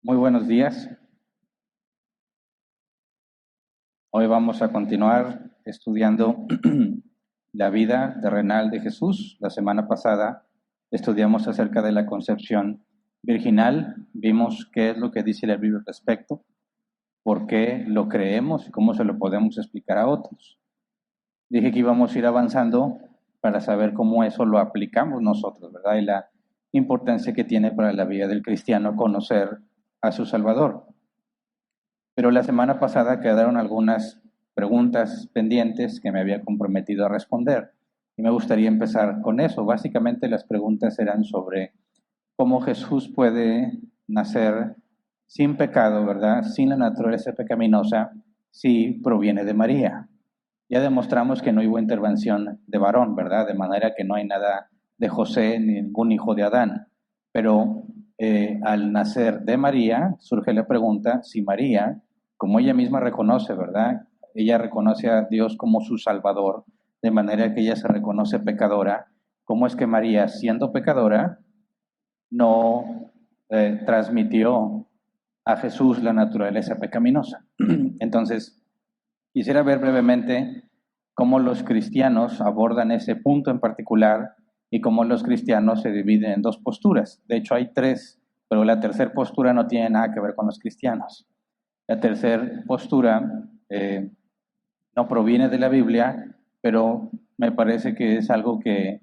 Muy buenos días. Hoy vamos a continuar estudiando la vida terrenal de Jesús. La semana pasada estudiamos acerca de la concepción virginal. Vimos qué es lo que dice la Biblia al respecto, por qué lo creemos y cómo se lo podemos explicar a otros. Dije que íbamos a ir avanzando para saber cómo eso lo aplicamos nosotros, ¿verdad? Y la importancia que tiene para la vida del cristiano conocer a su Salvador. Pero la semana pasada quedaron algunas preguntas pendientes que me había comprometido a responder. Y me gustaría empezar con eso. Básicamente las preguntas eran sobre cómo Jesús puede nacer sin pecado, ¿verdad? Sin la naturaleza pecaminosa, si proviene de María. Ya demostramos que no hubo intervención de varón, ¿verdad? De manera que no hay nada de José ni ningún hijo de Adán. Pero al nacer de María, surge la pregunta si María, como ella misma reconoce, ¿verdad? Ella reconoce a Dios como su Salvador, de manera que ella se reconoce pecadora. ¿Cómo es que María, siendo pecadora, no transmitió a Jesús la naturaleza pecaminosa? Entonces, quisiera ver brevemente cómo los cristianos abordan ese punto en particular y cómo los cristianos se dividen en dos posturas. De hecho, hay tres, pero la tercera postura no tiene nada que ver con los cristianos. La tercera postura no proviene de la Biblia, pero me parece que es algo que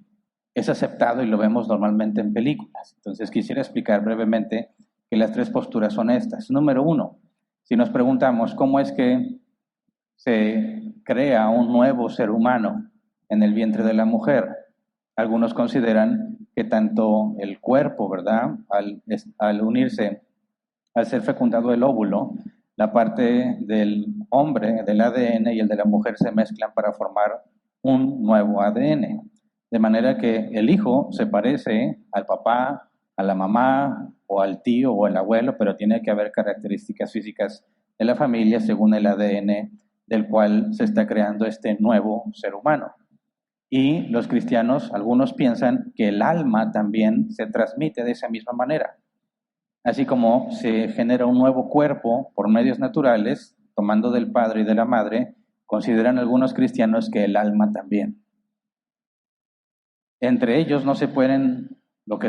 es aceptado y lo vemos normalmente en películas. Entonces quisiera explicar brevemente que las tres posturas son estas. Número uno, si nos preguntamos cómo es que se crea un nuevo ser humano en el vientre de la mujer, algunos consideran que tanto el cuerpo, ¿verdad? Al unirse, al ser fecundado el óvulo, la parte del hombre, del ADN, y el de la mujer se mezclan para formar un nuevo ADN. De manera que el hijo se parece al papá, a la mamá, o al tío o al abuelo, pero tiene que haber características físicas de la familia según el ADN del cual se está creando este nuevo ser humano. Y los cristianos, algunos piensan que el alma también se transmite de esa misma manera. Así como se genera un nuevo cuerpo por medios naturales, tomando del padre y de la madre, consideran algunos cristianos que el alma también. Entre ellos no se pueden,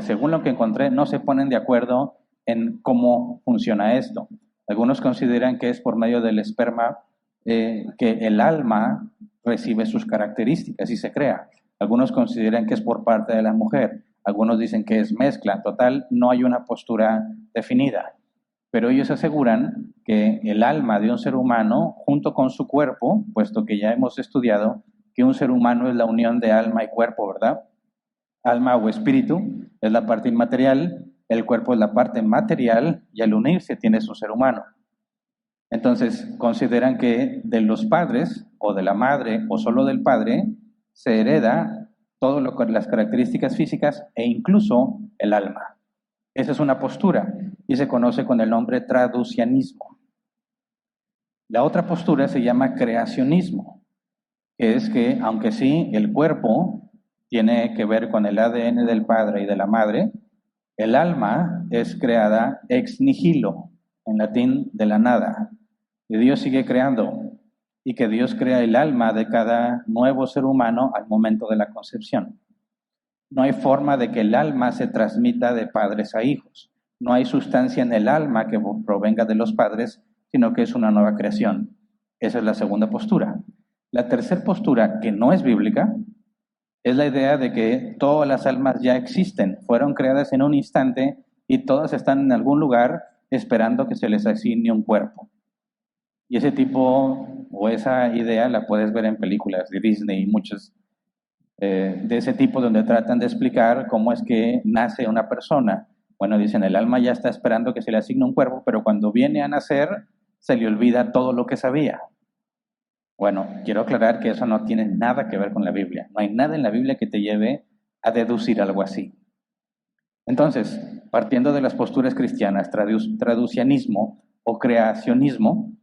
según lo que encontré, no se ponen de acuerdo en cómo funciona esto. Algunos consideran que es por medio del esperma que el alma recibe sus características y se crea. Algunos consideran que es por parte de la mujer. Algunos dicen que es mezcla. Total, no hay una postura definida. Pero ellos aseguran que el alma de un ser humano, junto con su cuerpo, puesto que ya hemos estudiado que un ser humano es la unión de alma y cuerpo, ¿verdad? Alma o espíritu es la parte inmaterial, el cuerpo es la parte material, y al unirse tienes un ser humano. Entonces, consideran que de los padres, o de la madre, o solo del padre, se hereda todo lo con las características físicas e incluso el alma. Esa es una postura y se conoce con el nombre traducianismo. La otra postura se llama creacionismo, que es que, aunque sí, el cuerpo tiene que ver con el ADN del padre y de la madre, el alma es creada ex nihilo, en latín de la nada. Y Dios sigue creando, y que Dios crea el alma de cada nuevo ser humano al momento de la concepción. No hay forma de que el alma se transmita de padres a hijos. No hay sustancia en el alma que provenga de los padres, sino que es una nueva creación. Esa es la segunda postura. La tercera postura, que no es bíblica, es la idea de que todas las almas ya existen, fueron creadas en un instante y todas están en algún lugar esperando que se les asigne un cuerpo. Y ese tipo o esa idea la puedes ver en películas de Disney y muchas de ese tipo donde tratan de explicar cómo es que nace una persona. Bueno, dicen, el alma ya está esperando que se le asigne un cuerpo, pero cuando viene a nacer se le olvida todo lo que sabía. Bueno, quiero aclarar que eso no tiene nada que ver con la Biblia. No hay nada en la Biblia que te lleve a deducir algo así. Entonces, partiendo de las posturas cristianas, traducianismo o creacionismo,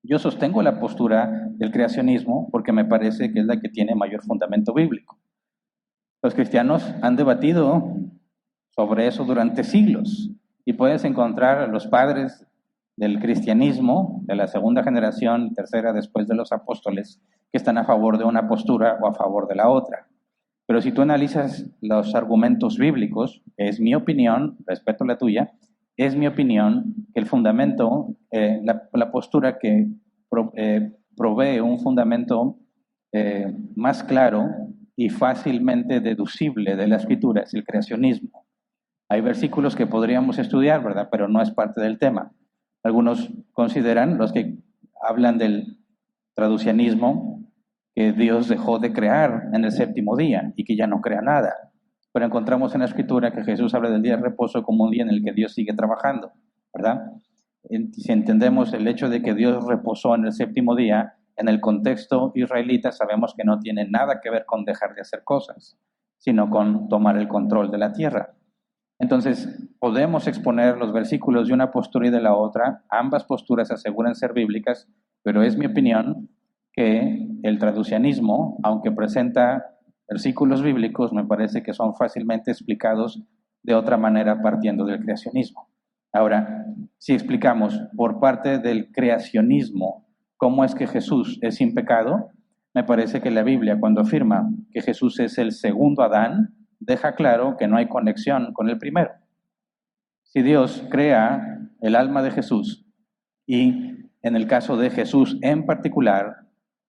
yo sostengo la postura del creacionismo porque me parece que es la que tiene mayor fundamento bíblico. Los cristianos han debatido sobre eso durante siglos y puedes encontrar a los padres del cristianismo, de la segunda generación, tercera después de los apóstoles, que están a favor de una postura o a favor de la otra. Pero si tú analizas los argumentos bíblicos, es mi opinión, respeto la tuya, es mi opinión que el fundamento, la postura que provee un fundamento más claro y fácilmente deducible de la escritura es el creacionismo. Hay versículos que podríamos estudiar, ¿verdad? Pero no es parte del tema. Algunos consideran, los que hablan del traducianismo, que Dios dejó de crear en el séptimo día y que ya no crea nada. Pero encontramos en la escritura que Jesús habla del día de reposo como un día en el que Dios sigue trabajando, ¿verdad? Si entendemos el hecho de que Dios reposó en el séptimo día, en el contexto israelita sabemos que no tiene nada que ver con dejar de hacer cosas, sino con tomar el control de la tierra. Entonces, podemos exponer los versículos de una postura y de la otra. Ambas posturas aseguran ser bíblicas, pero es mi opinión que el traducianismo, aunque presenta versículos bíblicos, me parece que son fácilmente explicados de otra manera partiendo del creacionismo. Ahora, si explicamos por parte del creacionismo cómo es que Jesús es sin pecado, me parece que la Biblia, cuando afirma que Jesús es el segundo Adán, deja claro que no hay conexión con el primero. Si Dios crea el alma de Jesús y en el caso de Jesús en particular,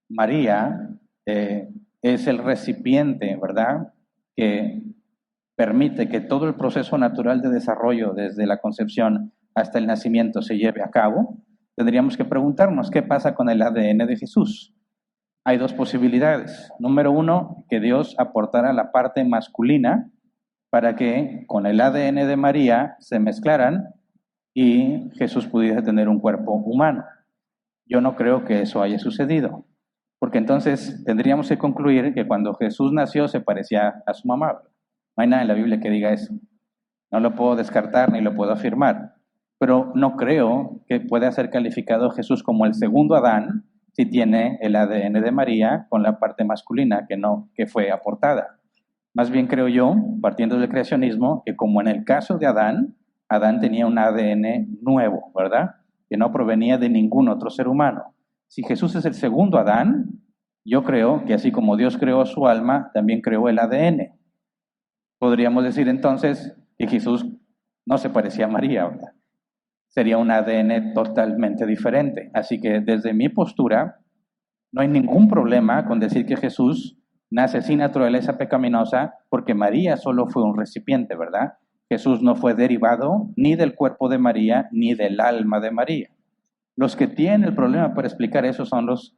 María es el recipiente, ¿verdad?, que permite que todo el proceso natural de desarrollo desde la concepción hasta el nacimiento se lleve a cabo, tendríamos que preguntarnos qué pasa con el ADN de Jesús. Hay dos posibilidades. Número uno, que Dios aportara la parte masculina para que con el ADN de María se mezclaran y Jesús pudiera tener un cuerpo humano. Yo no creo que eso haya sucedido, porque entonces tendríamos que concluir que cuando Jesús nació se parecía a su mamá. No hay nada en la Biblia que diga eso. No lo puedo descartar ni lo puedo afirmar, pero no creo que pueda ser calificado Jesús como el segundo Adán si tiene el ADN de María con la parte masculina que fue aportada. Más bien creo yo, partiendo del creacionismo, que como en el caso de Adán, Adán tenía un ADN nuevo, ¿verdad?, que no provenía de ningún otro ser humano. Si Jesús es el segundo Adán, yo creo que así como Dios creó su alma, también creó el ADN. Podríamos decir entonces que Jesús no se parecía a María, ¿verdad? Sería un ADN totalmente diferente. Así que desde mi postura, no hay ningún problema con decir que Jesús nace sin naturaleza pecaminosa porque María solo fue un recipiente, ¿verdad? Jesús no fue derivado ni del cuerpo de María ni del alma de María. Los que tienen el problema para explicar eso son los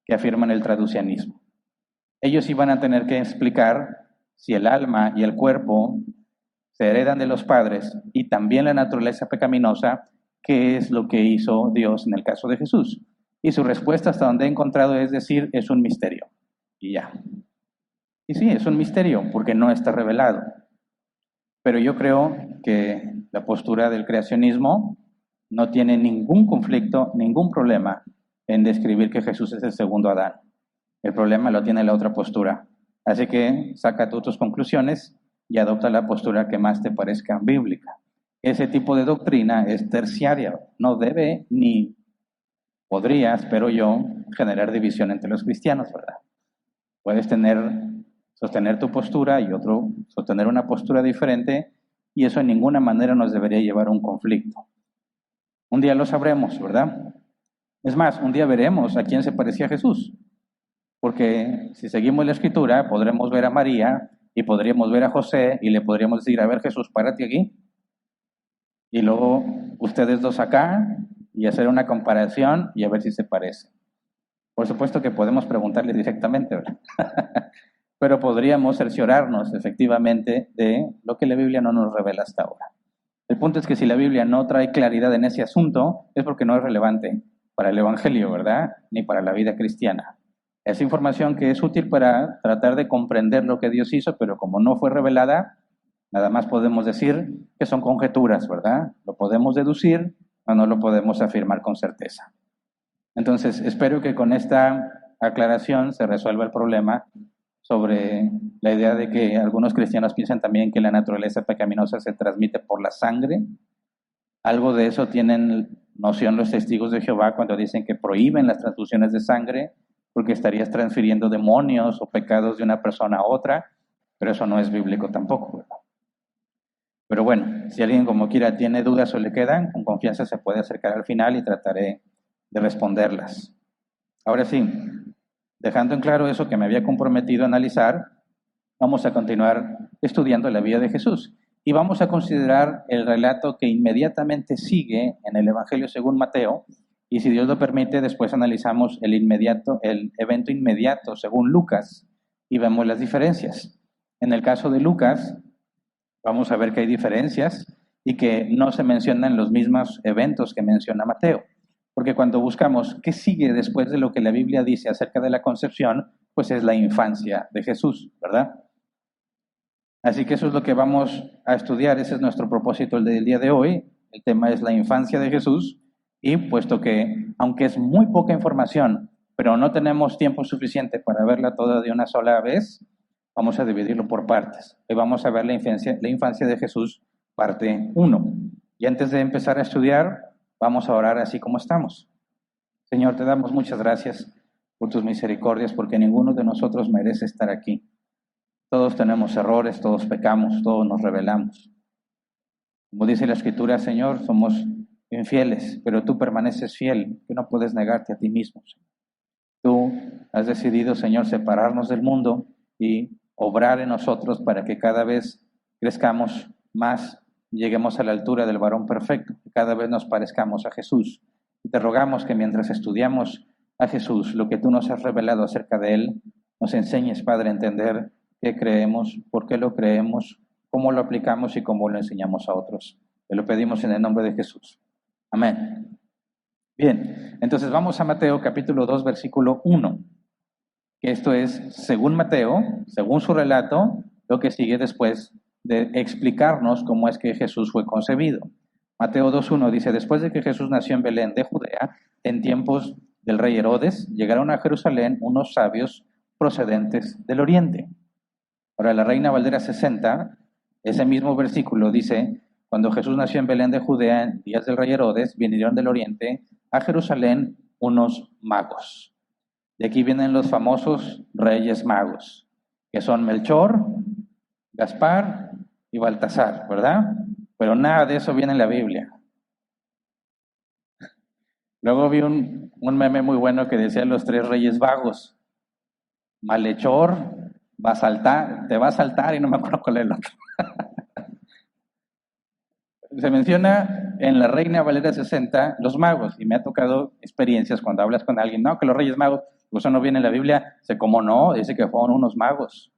que afirman el traducianismo. Ellos iban a tener que explicar si el alma y el cuerpo se heredan de los padres y también la naturaleza pecaminosa, ¿qué es lo que hizo Dios en el caso de Jesús? Y su respuesta hasta donde he encontrado es decir, es un misterio. Y ya. Y sí, es un misterio porque no está revelado. Pero yo creo que la postura del creacionismo no tiene ningún conflicto, ningún problema en describir que Jesús es el segundo Adán. El problema lo tiene la otra postura. Así que saca tú tus conclusiones y adopta la postura que más te parezca bíblica. Ese tipo de doctrina es terciaria, no debe ni podría, espero yo, generar división entre los cristianos, ¿verdad? Puedes sostener tu postura y otro sostener una postura diferente y eso en ninguna manera nos debería llevar a un conflicto. Un día lo sabremos, ¿verdad? Es más, un día veremos a quién se parecía a Jesús. Porque si seguimos la escritura, podremos ver a María y podríamos ver a José y le podríamos decir, a ver Jesús, párate aquí. Y luego ustedes dos acá y hacer una comparación y a ver si se parece. Por supuesto que podemos preguntarle directamente, ¿verdad? Pero podríamos cerciorarnos efectivamente de lo que la Biblia no nos revela hasta ahora. El punto es que si la Biblia no trae claridad en ese asunto, es porque no es relevante para el Evangelio, ¿verdad? Ni para la vida cristiana. Es información que es útil para tratar de comprender lo que Dios hizo, pero como no fue revelada, nada más podemos decir que son conjeturas, ¿verdad? Lo podemos deducir, o no lo podemos afirmar con certeza. Entonces, espero que con esta aclaración se resuelva el problema sobre la idea de que algunos cristianos piensan también que la naturaleza pecaminosa se transmite por la sangre. Algo de eso tienen noción los testigos de Jehová cuando dicen que prohíben las transfusiones de sangre porque estarías transfiriendo demonios o pecados de una persona a otra, pero eso no es bíblico tampoco, ¿verdad? Pero bueno, si alguien como quiera tiene dudas o le quedan, con confianza se puede acercar al final y trataré de responderlas. Ahora sí, dejando en claro eso que me había comprometido a analizar, vamos a continuar estudiando la vida de Jesús y vamos a considerar el relato que inmediatamente sigue en el Evangelio según Mateo, y si Dios lo permite, después analizamos el evento inmediato según Lucas y vemos las diferencias. En el caso de Lucas, vamos a ver que hay diferencias y que no se mencionan los mismos eventos que menciona Mateo. Porque cuando buscamos qué sigue después de lo que la Biblia dice acerca de la concepción, pues es la infancia de Jesús, ¿verdad? Así que eso es lo que vamos a estudiar, ese es nuestro propósito del día de hoy. El tema es la infancia de Jesús y puesto que, aunque es muy poca información, pero no tenemos tiempo suficiente para verla toda de una sola vez, vamos a dividirlo por partes. Hoy vamos a ver la infancia de Jesús, parte 1. Y antes de empezar a estudiar, vamos a orar así como estamos. Señor, te damos muchas gracias por tus misericordias, porque ninguno de nosotros merece estar aquí. Todos tenemos errores, todos pecamos, todos nos rebelamos. Como dice la Escritura, Señor, somos infieles, pero tú permaneces fiel, que no puedes negarte a ti mismo. Tú has decidido, Señor, separarnos del mundo y obrar en nosotros para que cada vez crezcamos más y lleguemos a la altura del varón perfecto, que cada vez nos parezcamos a Jesús. Y te rogamos que mientras estudiamos a Jesús, lo que tú nos has revelado acerca de él, nos enseñes, Padre, a entender qué creemos, por qué lo creemos, cómo lo aplicamos y cómo lo enseñamos a otros. Te lo pedimos en el nombre de Jesús. Amén. Bien, entonces vamos a Mateo capítulo 2, versículo 1, que esto es, según Mateo, según su relato, lo que sigue después de explicarnos cómo es que Jesús fue concebido. Mateo 2.1 dice, después de que Jesús nació en Belén de Judea, en tiempos del rey Herodes, llegaron a Jerusalén unos sabios procedentes del oriente. Ahora, la Reina Valera 60, ese mismo versículo dice, cuando Jesús nació en Belén de Judea, en días del rey Herodes, vinieron del oriente a Jerusalén unos magos. De aquí vienen los famosos reyes magos, que son Melchor, Gaspar y Baltasar, ¿verdad? Pero nada de eso viene en la Biblia. Luego vi un meme muy bueno que decía los tres reyes vagos. Malhechor, te va a saltar y no me acuerdo cuál es el otro. Se menciona en la Reina Valera 60 los magos, y me ha tocado experiencias cuando hablas con alguien, no, que los reyes magos, pues eso no viene en la Biblia, ¿cómo no? Dice que fueron unos magos.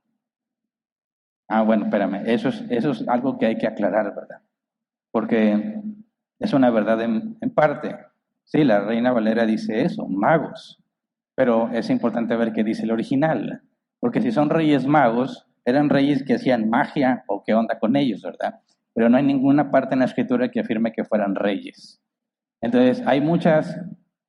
Ah, bueno, espérame, eso es algo que hay que aclarar, ¿verdad? Porque es una verdad en parte. Sí, la Reina Valera dice eso, magos, pero es importante ver qué dice el original, porque si son reyes magos, eran reyes que hacían magia o qué onda con ellos, ¿verdad? Pero no hay ninguna parte en la escritura que afirme que fueran reyes. Entonces, hay muchas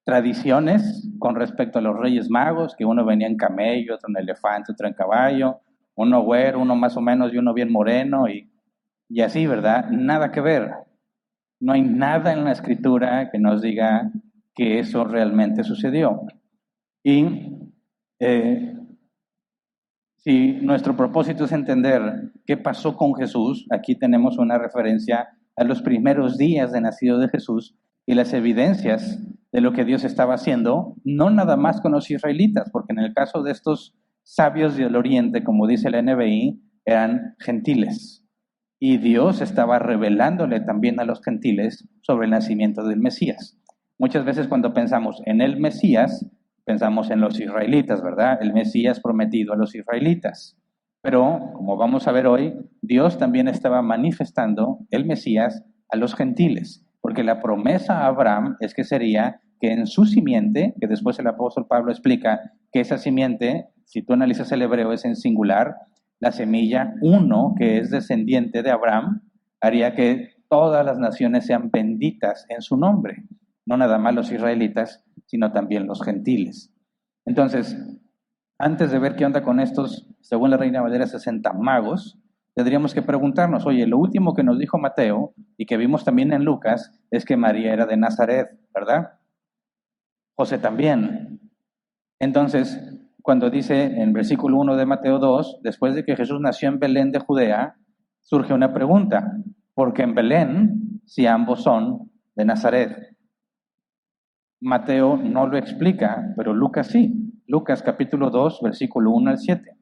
tradiciones con respecto a los reyes magos, que uno venía en camello, otro en elefante, otro en caballo, uno güero, uno más o menos y uno bien moreno y así, ¿verdad? Nada que ver. No hay nada en la escritura que nos diga que eso realmente sucedió. Y si nuestro propósito es entender qué pasó con Jesús, aquí tenemos una referencia a los primeros días de nacido de Jesús y las evidencias de lo que Dios estaba haciendo, no nada más con los israelitas, porque en el caso de estos sabios del oriente, como dice la NBI, eran gentiles. Y Dios estaba revelándole también a los gentiles sobre el nacimiento del Mesías. Muchas veces cuando pensamos en el Mesías, pensamos en los israelitas, ¿verdad? El Mesías prometido a los israelitas. Pero, como vamos a ver hoy, Dios también estaba manifestando el Mesías a los gentiles, porque la promesa a Abraham es que sería que en su simiente, que después el apóstol Pablo explica que esa simiente, si tú analizas el hebreo, es en singular, la semilla uno, que es descendiente de Abraham, haría que todas las naciones sean benditas en su nombre, no nada más los israelitas, sino también los gentiles. Entonces, antes de ver qué onda con estos, según la Reina Valera 60 magos, tendríamos que preguntarnos, oye, lo último que nos dijo Mateo y que vimos también en Lucas es que María era de Nazaret, ¿verdad? José también. Entonces, cuando dice en versículo 1 de Mateo 2, después de que Jesús nació en Belén de Judea, surge una pregunta, ¿por qué en Belén si ambos son de Nazaret? Mateo no lo explica, pero Lucas sí. Lucas capítulo 2, versículo 1 al 7.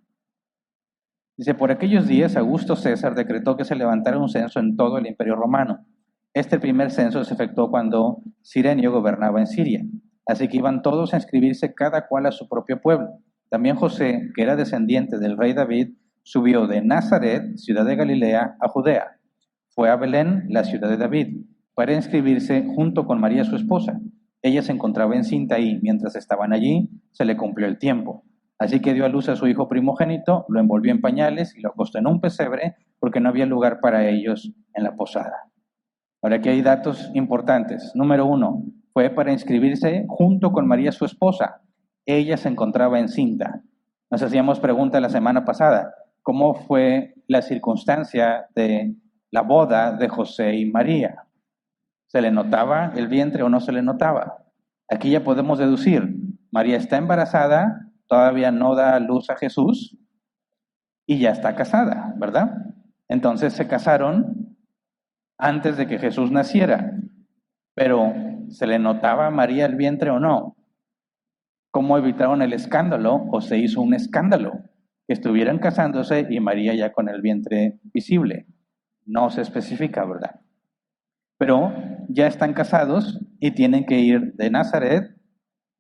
Dice, por aquellos días Augusto César decretó que se levantara un censo en todo el imperio romano. Este primer censo se efectuó cuando Cirenio gobernaba en Siria. Así que iban todos a inscribirse cada cual a su propio pueblo. También José, que era descendiente del rey David, subió de Nazaret, ciudad de Galilea, a Judea. Fue a Belén, la ciudad de David, para inscribirse junto con María su esposa. Ella se encontraba encinta y, mientras estaban allí, se le cumplió el tiempo. Así que dio a luz a su hijo primogénito, lo envolvió en pañales y lo acostó en un pesebre porque no había lugar para ellos en la posada. Ahora aquí hay datos importantes. Número 1, fue para inscribirse junto con María su esposa. Ella se encontraba encinta. Nos hacíamos pregunta la semana pasada, ¿cómo fue la circunstancia de la boda de José y María? ¿Se le notaba el vientre o no se le notaba? Aquí ya podemos deducir, María está embarazada, todavía no da luz a Jesús y ya está casada, ¿verdad? Entonces se casaron antes de que Jesús naciera, pero ¿se le notaba a María el vientre o no? ¿Cómo evitaron el escándalo o se hizo un escándalo? Que estuvieran casándose y María ya con el vientre visible. No se especifica, ¿verdad? Pero ya están casados y tienen que ir de Nazaret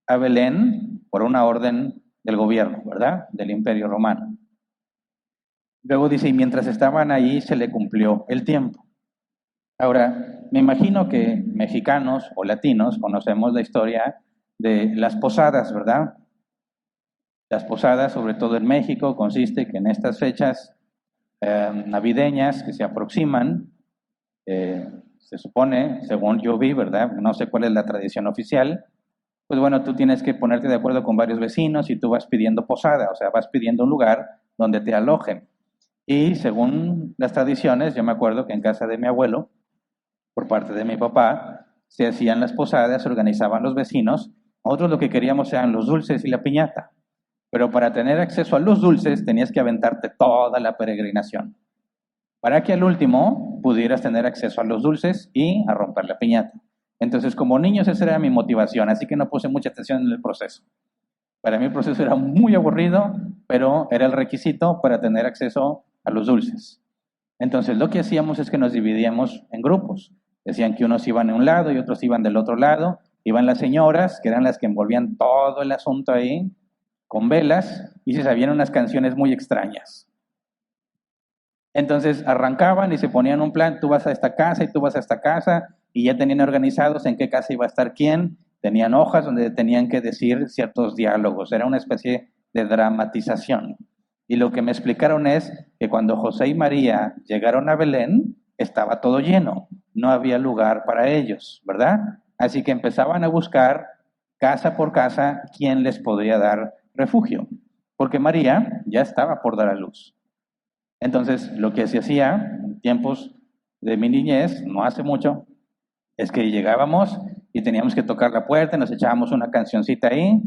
a Belén por una orden del gobierno, ¿verdad? Del Imperio Romano. Luego dice, y mientras estaban allí se le cumplió el tiempo. Ahora, me imagino que mexicanos o latinos conocemos la historia de las posadas, ¿verdad? Las posadas, sobre todo en México, consiste que en estas fechas navideñas que se aproximan, se supone, según yo vi, ¿verdad? No sé cuál es la tradición oficial, pues bueno, tú tienes que ponerte de acuerdo con varios vecinos y tú vas pidiendo posada, o sea, vas pidiendo un lugar donde te alojen. Y según las tradiciones, yo me acuerdo que en casa de mi abuelo, por parte de mi papá, se hacían las posadas, se organizaban los vecinos, nosotros lo que queríamos eran los dulces y la piñata, pero para tener acceso a los dulces tenías que aventarte toda la peregrinación, para que al último pudieras tener acceso a los dulces y a romper la piñata. Entonces, como niños, esa era mi motivación, así que no puse mucha atención en el proceso. Para mí el proceso era muy aburrido, pero era el requisito para tener acceso a los dulces. Entonces, lo que hacíamos es que nos dividíamos en grupos. Decían que unos iban de un lado y otros iban del otro lado. Iban las señoras, que eran las que envolvían todo el asunto ahí, con velas, y se sabían unas canciones muy extrañas. Entonces arrancaban y se ponían un plan, tú vas a esta casa y tú vas a esta casa, y ya tenían organizados en qué casa iba a estar quién, tenían hojas donde tenían que decir ciertos diálogos, era una especie de dramatización. Y lo que me explicaron es que cuando José y María llegaron a Belén, estaba todo lleno, no había lugar para ellos, ¿verdad? Así que empezaban a buscar casa por casa quién les podría dar refugio, porque María ya estaba por dar a luz. Entonces, lo que se hacía en tiempos de mi niñez, no hace mucho, es que llegábamos y teníamos que tocar la puerta, nos echábamos una cancioncita ahí,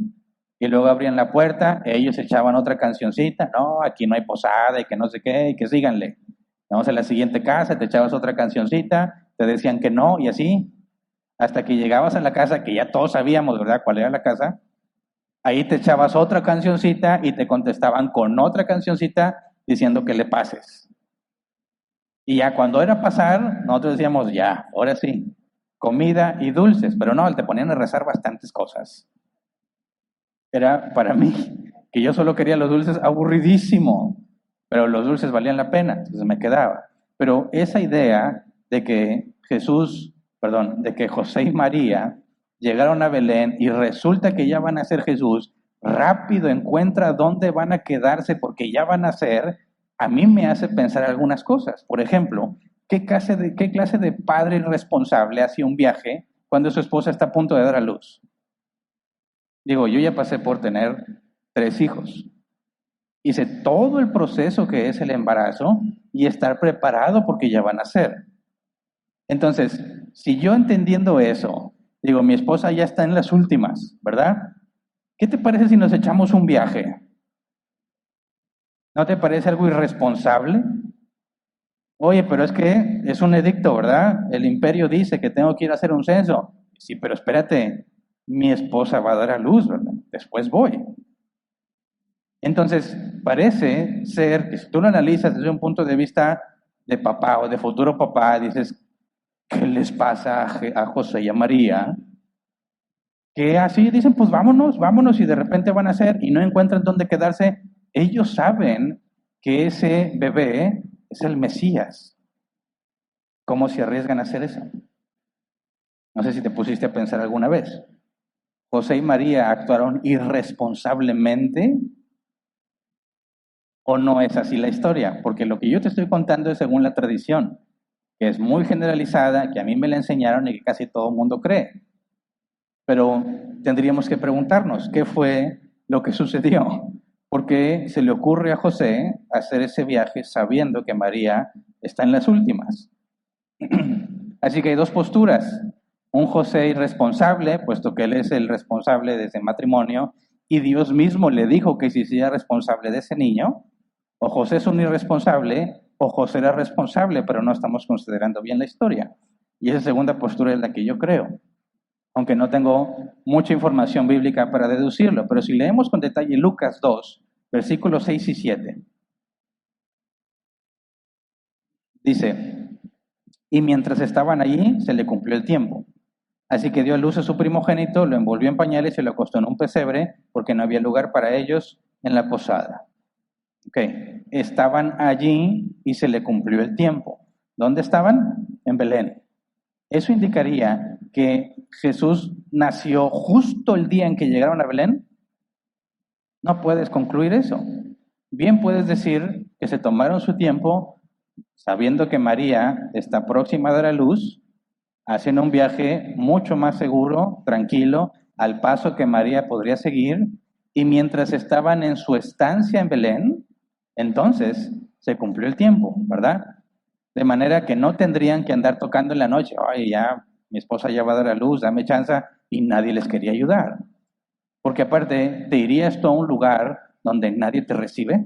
y luego abrían la puerta, ellos echaban otra cancioncita, no, aquí no hay posada y que no sé qué, y que síganle. Vamos a la siguiente casa, te echabas otra cancioncita, te decían que no, y así, hasta que llegabas a la casa, que ya todos sabíamos, ¿verdad?, cuál era la casa, ahí te echabas otra cancioncita y te contestaban con otra cancioncita diciendo que le pases. Y ya cuando era pasar, nosotros decíamos, ya, ahora sí, comida y dulces, pero no, te ponían a rezar bastantes cosas. Era para mí, que yo solo quería los dulces, aburridísimo, pero los dulces valían la pena, entonces me quedaba. Pero esa idea de que de que José y María llegaron a Belén y resulta que ya van a ser Jesús, rápido encuentra dónde van a quedarse porque ya van a ser, a mí me hace pensar algunas cosas. Por ejemplo, qué clase de padre irresponsable hace un viaje cuando su esposa está a punto de dar a luz? Digo, yo ya pasé por tener 3 hijos. Hice todo el proceso que es el embarazo y estar preparado porque ya van a nacer. Entonces, si yo entendiendo eso, digo, mi esposa ya está en las últimas, ¿verdad? ¿Qué te parece si nos echamos un viaje? ¿No te parece algo irresponsable? Oye, pero es que es un edicto, ¿verdad? El imperio dice que tengo que ir a hacer un censo. Sí, pero espérate, mi esposa va a dar a luz, ¿verdad? Después voy. Entonces, parece ser que si tú lo analizas desde un punto de vista de papá o de futuro papá, dices, ¿qué les pasa a José y a María? Que así dicen, pues vámonos, vámonos, y de repente van a hacer y no encuentran dónde quedarse. Ellos saben que ese bebé es el Mesías. ¿Cómo se arriesgan a hacer eso? No sé si te pusiste a pensar alguna vez. ¿José y María actuaron irresponsablemente o no es así la historia? Porque lo que yo te estoy contando es según la tradición, que es muy generalizada, que a mí me la enseñaron y que casi todo el mundo cree. Pero tendríamos que preguntarnos, ¿qué fue lo que sucedió? ¿Por qué se le ocurre a José hacer ese viaje sabiendo que María está en las últimas? Así que hay dos posturas. Un José irresponsable, puesto que él es el responsable de ese matrimonio, y Dios mismo le dijo que se hiciera responsable de ese niño. O José es un irresponsable, o José era responsable, pero no estamos considerando bien la historia. Y esa segunda postura es la que yo creo, aunque no tengo mucha información bíblica para deducirlo. Pero si leemos con detalle Lucas 2, versículos 6 y 7, dice, y mientras estaban allí, se le cumplió el tiempo. Así que dio a luz a su primogénito, lo envolvió en pañales y lo acostó en un pesebre, porque no había lugar para ellos en la posada. Ok, estaban allí y se le cumplió el tiempo. ¿Dónde estaban? En Belén. Eso indicaría que Jesús nació justo el día en que llegaron a Belén. No puedes concluir eso. Bien puedes decir que se tomaron su tiempo sabiendo que María está próxima a dar a luz, hacen un viaje mucho más seguro, tranquilo, al paso que María podría seguir, y mientras estaban en su estancia en Belén, entonces se cumplió el tiempo, ¿verdad? De manera que no tendrían que andar tocando en la noche, oye, ya, mi esposa ya va a dar a luz, dame chance, y nadie les quería ayudar. Porque aparte, ¿te irías tú a un lugar donde nadie te recibe?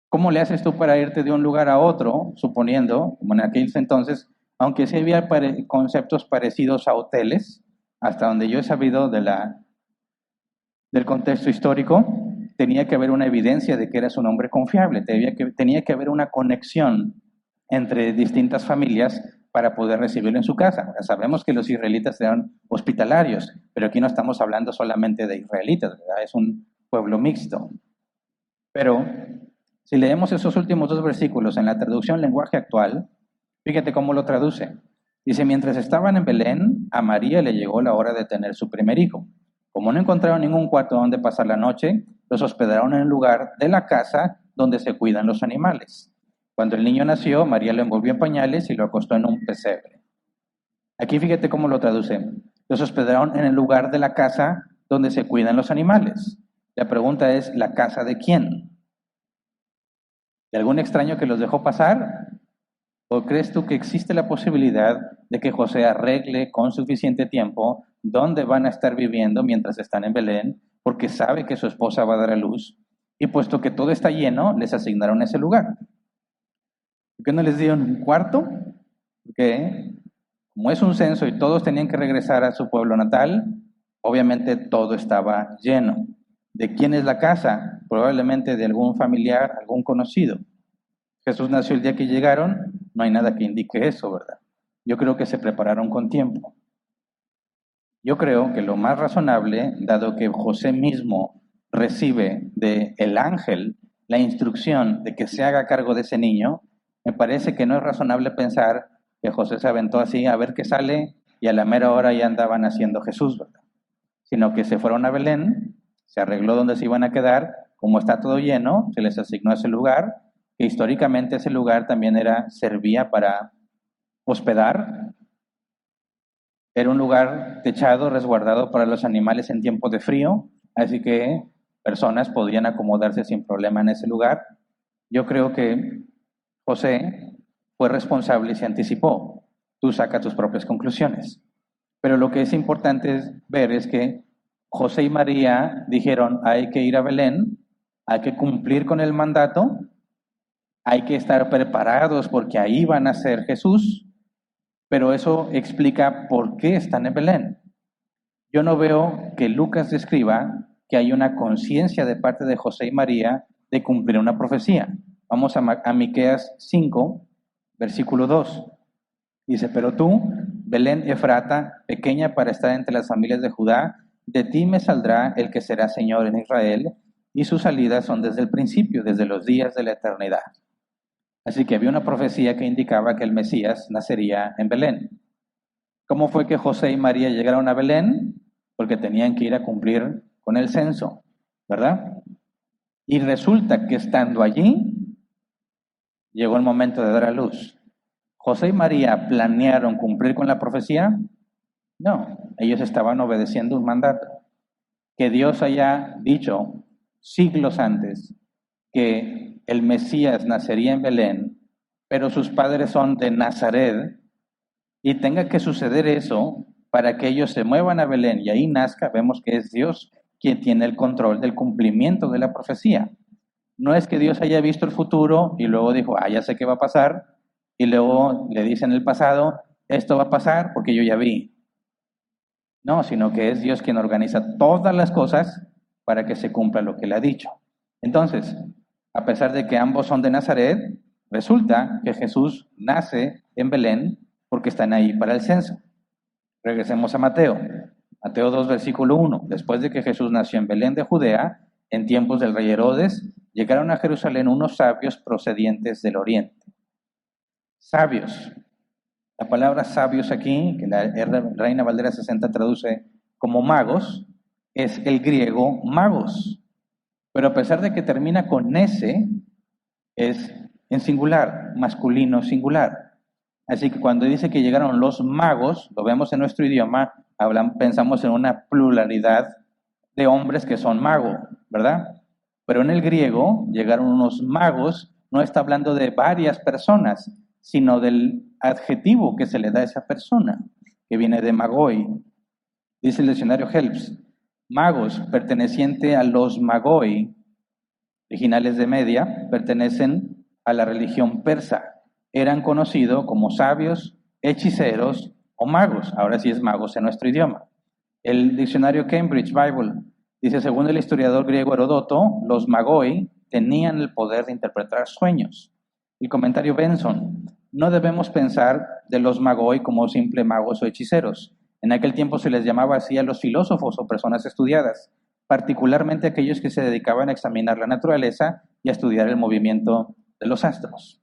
¿Cómo le haces tú para irte de un lugar a otro, suponiendo, como en aquellos entonces, aunque sí había conceptos parecidos a hoteles, hasta donde yo he sabido del contexto histórico, tenía que haber una evidencia de que eras un hombre confiable, tenía que haber una conexión entre distintas familias para poder recibirlo en su casa. Sabemos que los israelitas eran hospitalarios, pero aquí no estamos hablando solamente de israelitas, ¿verdad? Es un pueblo mixto. Pero si leemos esos últimos dos versículos en la traducción lenguaje actual, fíjate cómo lo traduce. Dice, mientras estaban en Belén, a María le llegó la hora de tener su primer hijo. Como no encontraron ningún cuarto donde pasar la noche, los hospedaron en el lugar de la casa donde se cuidan los animales. Cuando el niño nació, María lo envolvió en pañales y lo acostó en un pesebre. Aquí fíjate cómo lo traduce. Los hospedaron en el lugar de la casa donde se cuidan los animales. La pregunta es, ¿la casa de quién? ¿De algún extraño que los dejó pasar? ¿O crees tú que existe la posibilidad de que José arregle con suficiente tiempo dónde van a estar viviendo mientras están en Belén, porque sabe que su esposa va a dar a luz? Y puesto que todo está lleno, les asignaron ese lugar. ¿Por qué no les dieron un cuarto? Porque como es un censo y todos tenían que regresar a su pueblo natal, obviamente todo estaba lleno. ¿De quién es la casa? Probablemente de algún familiar, algún conocido. Jesús nació el día que llegaron, no hay nada que indique eso, ¿verdad? Yo creo que se prepararon con tiempo. Yo creo que lo más razonable, dado que José mismo recibe del ángel la instrucción de que se haga cargo de ese niño, me parece que no es razonable pensar que José se aventó así a ver qué sale y a la mera hora ya andaban haciendo Jesús, ¿verdad? Sino que se fueron a Belén, se arregló donde se iban a quedar, como está todo lleno, se les asignó ese lugar, que históricamente ese lugar también servía para hospedar, era un lugar techado, resguardado para los animales en tiempo de frío, así que personas podían acomodarse sin problema en ese lugar. Yo creo que José fue responsable y se anticipó. Tú sacas tus propias conclusiones. Pero lo que es importante ver es que José y María dijeron, hay que ir a Belén, hay que cumplir con el mandato, hay que estar preparados porque ahí va a nacer Jesús, pero eso explica por qué están en Belén. Yo no veo que Lucas describa que hay una conciencia de parte de José y María de cumplir una profecía. Vamos a Miqueas 5, versículo 2. Dice, pero tú, Belén Efrata, pequeña para estar entre las familias de Judá, de ti me saldrá el que será Señor en Israel, y sus salidas son desde el principio, desde los días de la eternidad. Así que había una profecía que indicaba que el Mesías nacería en Belén. ¿Cómo fue que José y María llegaron a Belén? Porque tenían que ir a cumplir con el censo, ¿verdad? Y resulta que estando allí, llegó el momento de dar a luz. ¿José y María planearon cumplir con la profecía? No, ellos estaban obedeciendo un mandato. Que Dios haya dicho siglos antes que el Mesías nacería en Belén, pero sus padres son de Nazaret, y tenga que suceder eso para que ellos se muevan a Belén y ahí nazca, vemos que es Dios quien tiene el control del cumplimiento de la profecía. No es que Dios haya visto el futuro y luego dijo, ya sé qué va a pasar, y luego le dice en el pasado, esto va a pasar porque yo ya vi. No, sino que es Dios quien organiza todas las cosas para que se cumpla lo que le ha dicho. Entonces, a pesar de que ambos son de Nazaret, resulta que Jesús nace en Belén porque están ahí para el censo. Regresemos a Mateo. Mateo 2, versículo 1. Después de que Jesús nació en Belén de Judea, en tiempos del rey Herodes, llegaron a Jerusalén unos sabios procedientes del oriente. Sabios. La palabra sabios aquí, que la Reina Valera 60 traduce como magos, es el griego magos. Pero a pesar de que termina con S, es en singular, masculino singular. Así que cuando dice que llegaron los magos, lo vemos en nuestro idioma, pensamos en una pluralidad de hombres que son magos, ¿verdad? Pero en el griego, llegaron unos magos, no está hablando de varias personas, sino del adjetivo que se le da a esa persona, que viene de magoi. Dice el diccionario Helps, magos, perteneciente a los magoi, originales de Media, pertenecen a la religión persa. Eran conocidos como sabios, hechiceros o magos. Ahora sí es magos en nuestro idioma. El diccionario Cambridge Bible dice, según el historiador griego Heródoto, los magoi tenían el poder de interpretar sueños. El comentario Benson, no debemos pensar de los magoi como simples magos o hechiceros. En aquel tiempo se les llamaba así a los filósofos o personas estudiadas, particularmente aquellos que se dedicaban a examinar la naturaleza y a estudiar el movimiento de los astros.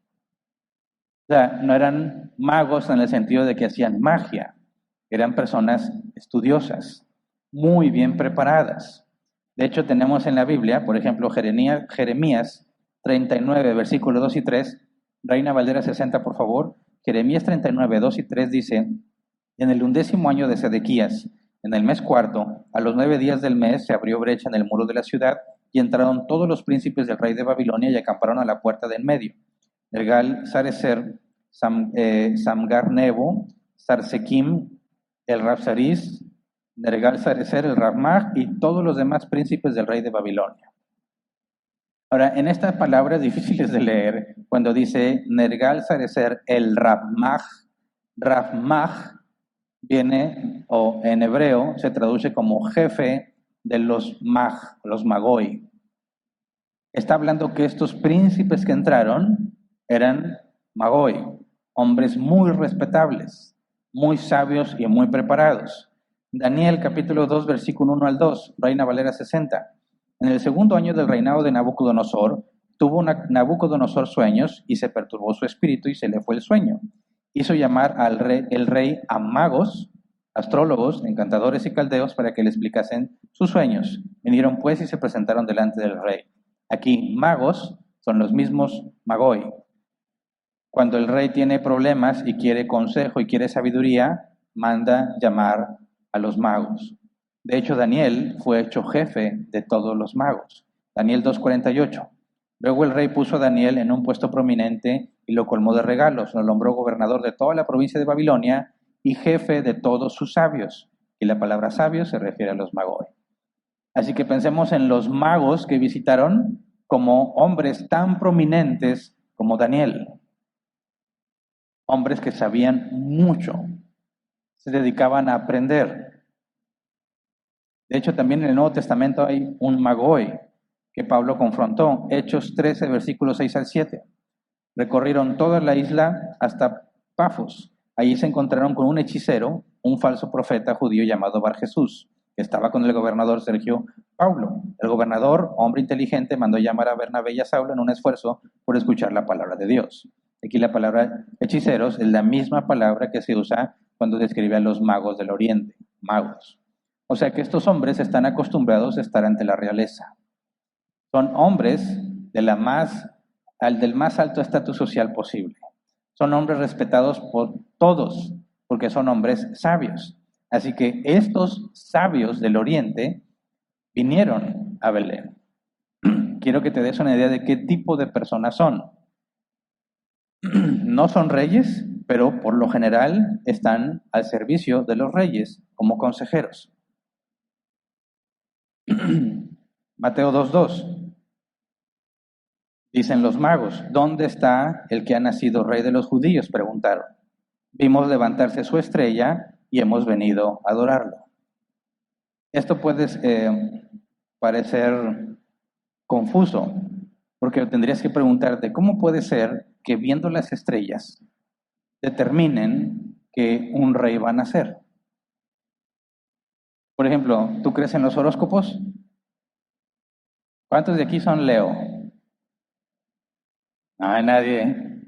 O sea, no eran magos en el sentido de que hacían magia, eran personas estudiosas, muy bien preparadas. De hecho, tenemos en la Biblia, por ejemplo, Jeremías 39, versículos 2 y 3, Reina Valera 60, por favor. Jeremías 39, 2 y 3 dice, en el 11º año de Sedequías, en el mes cuarto, a los 9 días del mes, se abrió brecha en el muro de la ciudad y entraron todos los príncipes del rey de Babilonia y acamparon a la puerta del medio. Nergal Sarecer, Samgar Nebo, Sarsekim, el Rabsaris, Nergal Sarecer, el Rabmag y todos los demás príncipes del rey de Babilonia. Ahora, en estas palabras difíciles de leer, cuando dice Nergal Sarecer, el Rabmag viene, o en hebreo se traduce como jefe de los mag, los magoi. Está hablando que estos príncipes que entraron eran magoi, hombres muy respetables, muy sabios y muy preparados. Daniel capítulo 2, versículo 1 al 2, Reina Valera 60. En el 2.º año del reinado de Nabucodonosor, tuvo Nabucodonosor sueños y se perturbó su espíritu y se le fue el sueño. Hizo llamar el rey a magos, astrólogos, encantadores y caldeos para que le explicasen sus sueños. Vinieron pues y se presentaron delante del rey. Aquí, magos son los mismos magoi. Cuando el rey tiene problemas y quiere consejo y quiere sabiduría, manda llamar a los magos. De hecho, Daniel fue hecho jefe de todos los magos. Daniel 2:48. Luego el rey puso a Daniel en un puesto prominente y lo colmó de regalos. Lo nombró gobernador de toda la provincia de Babilonia y jefe de todos sus sabios. Y la palabra sabio se refiere a los magoi. Así que pensemos en los magos que visitaron como hombres tan prominentes como Daniel. Hombres que sabían mucho, se dedicaban a aprender. De hecho, también en el Nuevo Testamento hay un magoi que Pablo confrontó. Hechos 13, versículos 6 al 7. Recorrieron toda la isla hasta Pafos. Allí se encontraron con un hechicero, un falso profeta judío llamado Bar Jesús, que estaba con el gobernador Sergio Paulo. El gobernador, hombre inteligente, mandó llamar a Bernabé y a Saulo en un esfuerzo por escuchar la palabra de Dios. Aquí la palabra hechiceros es la misma palabra que se usa cuando describe a los magos del oriente, magos. O sea que estos hombres están acostumbrados a estar ante la realeza. Son hombres del más alto estatus social posible. Son hombres respetados por todos, porque son hombres sabios. Así que estos sabios del oriente vinieron a Belén. Quiero que te des una idea de qué tipo de personas son. No son reyes, pero por lo general están al servicio de los reyes como consejeros. Mateo 2:2. Dicen los magos, ¿dónde está el que ha nacido rey de los judíos? Preguntaron. Vimos levantarse su estrella y hemos venido a adorarlo. Esto puede parecer confuso, porque tendrías que preguntarte, ¿cómo puede ser que viendo las estrellas determinen que un rey va a nacer? Por ejemplo, ¿tú crees en los horóscopos? ¿Cuántos de aquí son Leo? No hay nadie.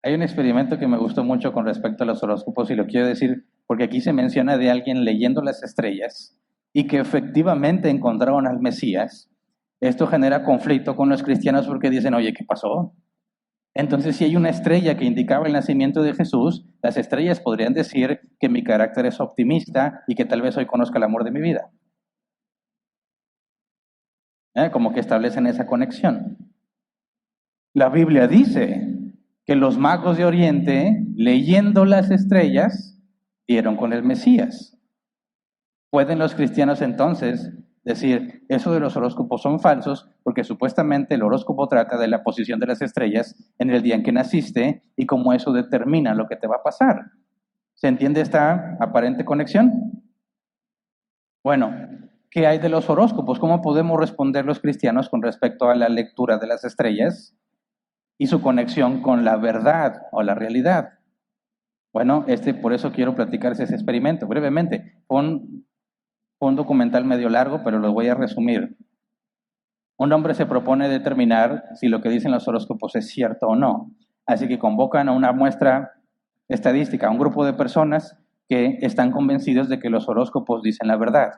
Hay un experimento que me gustó mucho con respecto a los horóscopos y lo quiero decir porque aquí se menciona de alguien leyendo las estrellas y que efectivamente encontraron al Mesías. Esto genera conflicto con los cristianos porque dicen, oye, ¿qué pasó? Entonces, si hay una estrella que indicaba el nacimiento de Jesús, las estrellas podrían decir que mi carácter es optimista y que tal vez hoy conozca el amor de mi vida. Como que establecen esa conexión. La Biblia dice que los magos de Oriente, leyendo las estrellas, dieron con el Mesías. ¿Pueden los cristianos entonces decir, eso de los horóscopos son falsos, porque supuestamente el horóscopo trata de la posición de las estrellas en el día en que naciste y cómo eso determina lo que te va a pasar? ¿Se entiende esta aparente conexión? Bueno, ¿qué hay de los horóscopos? ¿Cómo podemos responder los cristianos con respecto a la lectura de las estrellas y su conexión con la verdad o la realidad? Bueno, por eso quiero platicarles ese experimento brevemente. Fue un documental medio largo, pero lo voy a resumir. Un hombre se propone determinar si lo que dicen los horóscopos es cierto o no. Así que convocan a una muestra estadística, a un grupo de personas que están convencidos de que los horóscopos dicen la verdad.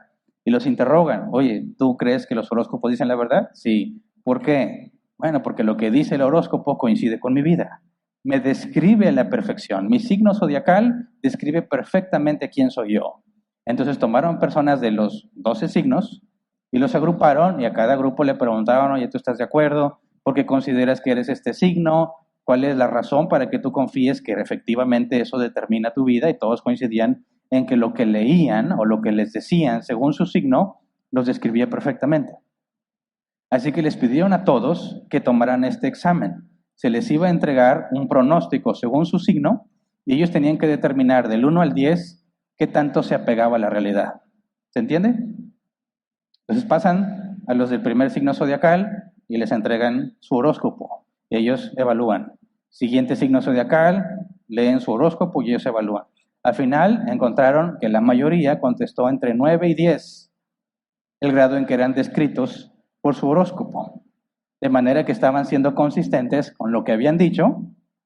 Y los interrogan, oye, ¿tú crees que los horóscopos dicen la verdad? Sí. ¿Por qué? Bueno, porque lo que dice el horóscopo coincide con mi vida. Me describe a la perfección. Mi signo zodiacal describe perfectamente quién soy yo. Entonces tomaron personas de los 12 signos y los agruparon y a cada grupo le preguntaron, oye, ¿tú estás de acuerdo? ¿Por qué consideras que eres este signo? ¿Cuál es la razón para que tú confíes que efectivamente eso determina tu vida? Y todos coincidían en que lo que leían o lo que les decían según su signo los describía perfectamente. Así que les pidieron a todos que tomaran este examen. Se les iba a entregar un pronóstico según su signo y ellos tenían que determinar del 1 al 10 qué tanto se apegaba a la realidad. ¿Se entiende? Entonces pasan a los del primer signo zodiacal y les entregan su horóscopo. Ellos evalúan. Siguiente signo zodiacal, leen su horóscopo y ellos evalúan. Al final encontraron que la mayoría contestó entre 9 y 10, el grado en que eran descritos por su horóscopo. De manera que estaban siendo consistentes con lo que habían dicho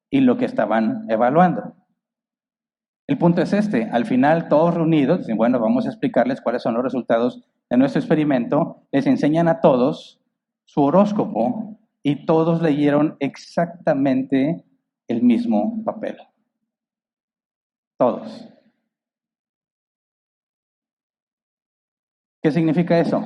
y lo que estaban evaluando. El punto es al final todos reunidos, dicen, bueno, vamos a explicarles cuáles son los resultados de nuestro experimento, les enseñan a todos su horóscopo y todos leyeron exactamente el mismo papel. Todos. ¿Qué significa eso?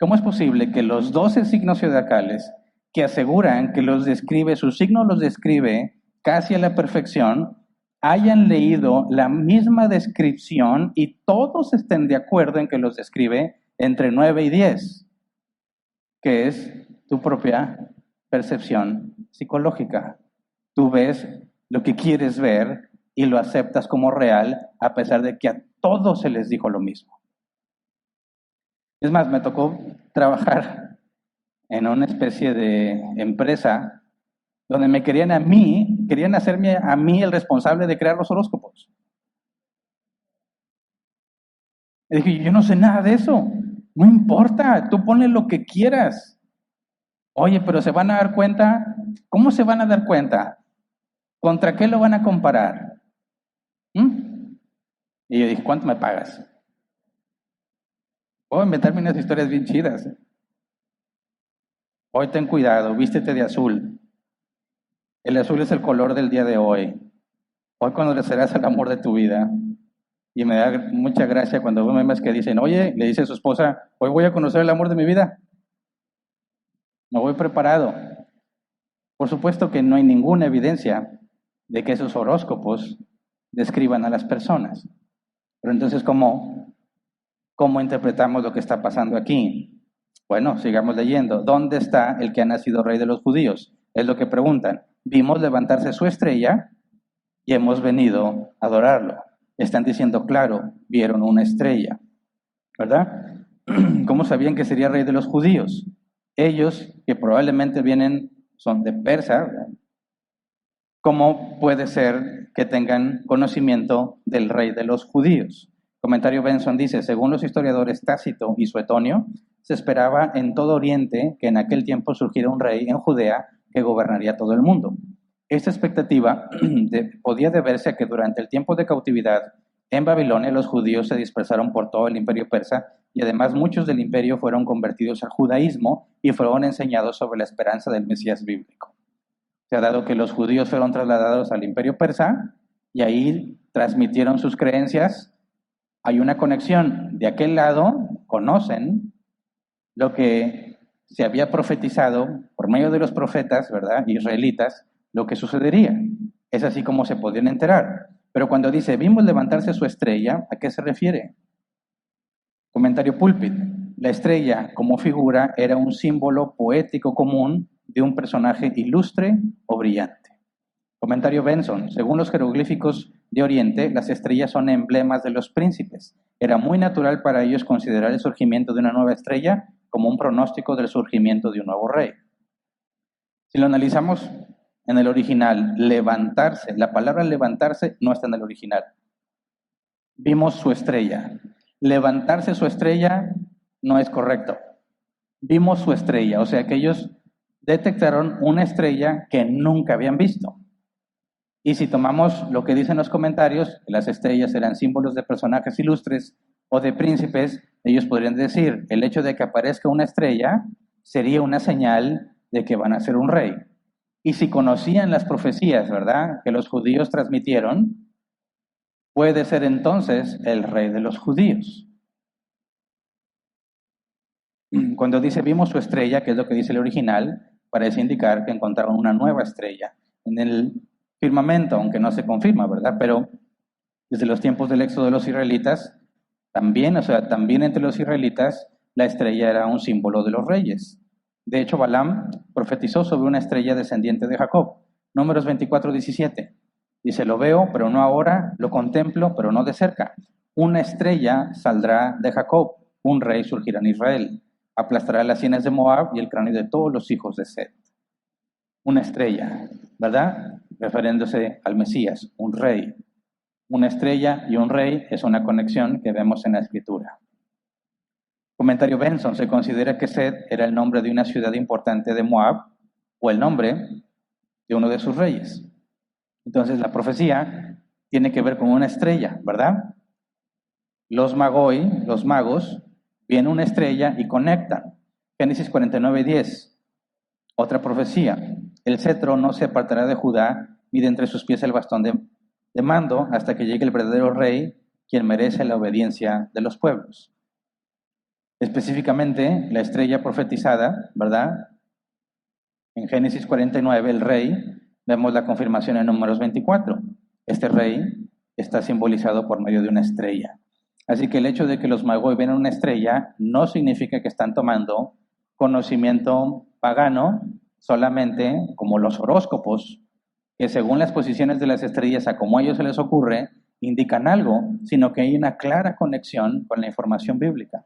¿Cómo es posible que los 12 signos zodiacales que aseguran que los describe, su signo los describe casi a la perfección, hayan leído la misma descripción y todos estén de acuerdo en que los describe entre 9 y 10, que es tu propia percepción psicológica? Tú ves lo que quieres ver y lo aceptas como real a pesar de que a todos se les dijo lo mismo. Es más, me tocó trabajar en una especie de empresa donde me querían hacerme a mí el responsable de crear los horóscopos. Y dije, yo no sé nada de eso. No importa, tú ponle lo que quieras. Oye, pero se van a dar cuenta. ¿Cómo se van a dar cuenta? ¿Contra qué lo van a comparar? ¿Mm? Y yo dije, ¿cuánto me pagas? Puedo inventarme unas historias bien chidas. Hoy ten cuidado, vístete de azul. El azul es el color del día de hoy. Hoy cuando le serás el amor de tu vida. Y me da mucha gracia cuando veo memes que dicen, oye, le dice a su esposa, hoy voy a conocer el amor de mi vida. Me voy preparado. Por supuesto que no hay ninguna evidencia de que esos horóscopos describan a las personas. Pero entonces, ¿cómo interpretamos lo que está pasando aquí? Bueno, sigamos leyendo. ¿Dónde está el que ha nacido rey de los judíos? Es lo que preguntan. Vimos levantarse su estrella y hemos venido a adorarlo. Están diciendo, claro, vieron una estrella, ¿verdad? ¿Cómo sabían que sería rey de los judíos? Ellos, que probablemente son de Persa, ¿verdad? ¿Cómo puede ser que tengan conocimiento del rey de los judíos? Comentario Benson dice, según los historiadores Tácito y Suetonio, se esperaba en todo Oriente que en aquel tiempo surgiera un rey en Judea que gobernaría todo el mundo. Esta expectativa podía deberse a que durante el tiempo de cautividad en Babilonia los judíos se dispersaron por todo el imperio persa y además muchos del imperio fueron convertidos al judaísmo y fueron enseñados sobre la esperanza del Mesías bíblico. Se ha dado que los judíos fueron trasladados al imperio persa y ahí transmitieron sus creencias. Hay una conexión. De aquel lado conocen lo que se había profetizado por medio de los profetas, ¿verdad?, israelitas, lo que sucedería. Es así como se podían enterar. Pero cuando dice, vimos levantarse su estrella, ¿a qué se refiere? Comentario Pulpit. La estrella, como figura, era un símbolo poético común de un personaje ilustre o brillante. Comentario Benson. Según los jeroglíficos de Oriente, las estrellas son emblemas de los príncipes. Era muy natural para ellos considerar el surgimiento de una nueva estrella como un pronóstico del surgimiento de un nuevo rey. Si lo analizamos en el original, levantarse, la palabra levantarse no está en el original. Vimos su estrella. Levantarse su estrella no es correcto. Vimos su estrella, o sea que ellos detectaron una estrella que nunca habían visto. Y si tomamos lo que dicen los comentarios, las estrellas eran símbolos de personajes ilustres o de príncipes, ellos podrían decir, el hecho de que aparezca una estrella sería una señal de que van a ser un rey. Y si conocían las profecías, ¿verdad?, que los judíos transmitieron, puede ser entonces el rey de los judíos. Cuando dice vimos su estrella, que es lo que dice el original, parece indicar que encontraron una nueva estrella en el firmamento, aunque no se confirma, ¿verdad? Pero desde los tiempos del éxodo de los israelitas, también entre los israelitas, la estrella era un símbolo de los reyes. De hecho, Balaam profetizó sobre una estrella descendiente de Jacob. Números 24:17. Dice, lo veo, pero no ahora, lo contemplo, pero no de cerca. Una estrella saldrá de Jacob, un rey surgirá en Israel. Aplastará las sienes de Moab y el cráneo de todos los hijos de Set. Una estrella, ¿verdad? Refiriéndose al Mesías, un rey. Una estrella y un rey es una conexión que vemos en la Escritura. Comentario Benson. Se considera que Set era el nombre de una ciudad importante de Moab o el nombre de uno de sus reyes. Entonces la profecía tiene que ver con una estrella, ¿verdad? Los magos, ven una estrella y conectan. Génesis 49:10. Otra profecía. El cetro no se apartará de Judá, ni de entre sus pies el bastón de mando, hasta que llegue el verdadero rey, quien merece la obediencia de los pueblos. Específicamente, la estrella profetizada, ¿verdad? En Génesis 49, el rey, vemos la confirmación en Números 24. Este rey está simbolizado por medio de una estrella. Así que el hecho de que los magos ven una estrella no significa que están tomando conocimiento pagano solamente como los horóscopos, que según las posiciones de las estrellas a como a ellos se les ocurre, indican algo, sino que hay una clara conexión con la información bíblica.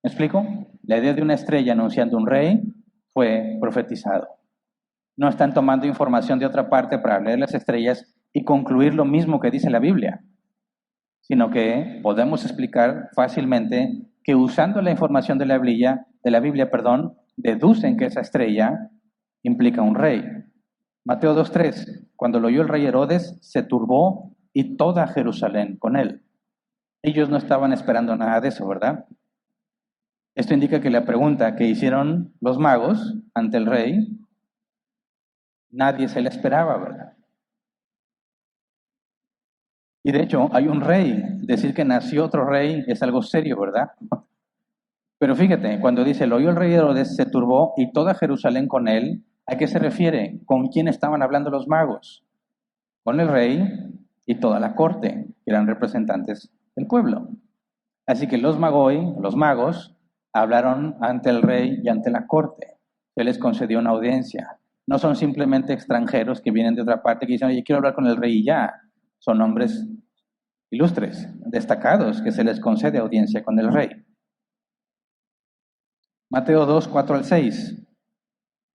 ¿Me explico? La idea de una estrella anunciando un rey fue profetizado. No están tomando información de otra parte para leer las estrellas y concluir lo mismo que dice la Biblia, sino que podemos explicar fácilmente que usando la información de la Biblia, deducen que esa estrella implica un rey. Mateo 2:3, cuando lo oyó el rey Herodes, se turbó y toda Jerusalén con él. Ellos no estaban esperando nada de eso, ¿verdad? Esto indica que la pregunta que hicieron los magos ante el rey, nadie se la esperaba, ¿verdad? Y de hecho, hay un rey. Decir que nació otro rey es algo serio, ¿verdad? Pero fíjate, cuando dice, lo oyó el rey Herodes, se turbó y toda Jerusalén con él, ¿a qué se refiere? ¿Con quién estaban hablando los magos? Con el rey y toda la corte, que eran representantes del pueblo. Así que los magos, hablaron ante el rey y ante la corte. Se les concedió una audiencia. No son simplemente extranjeros que vienen de otra parte que dicen, oye, quiero hablar con el rey y ya. Son hombres ilustres, destacados, que se les concede audiencia con el rey. Mateo 2, 4 al 6.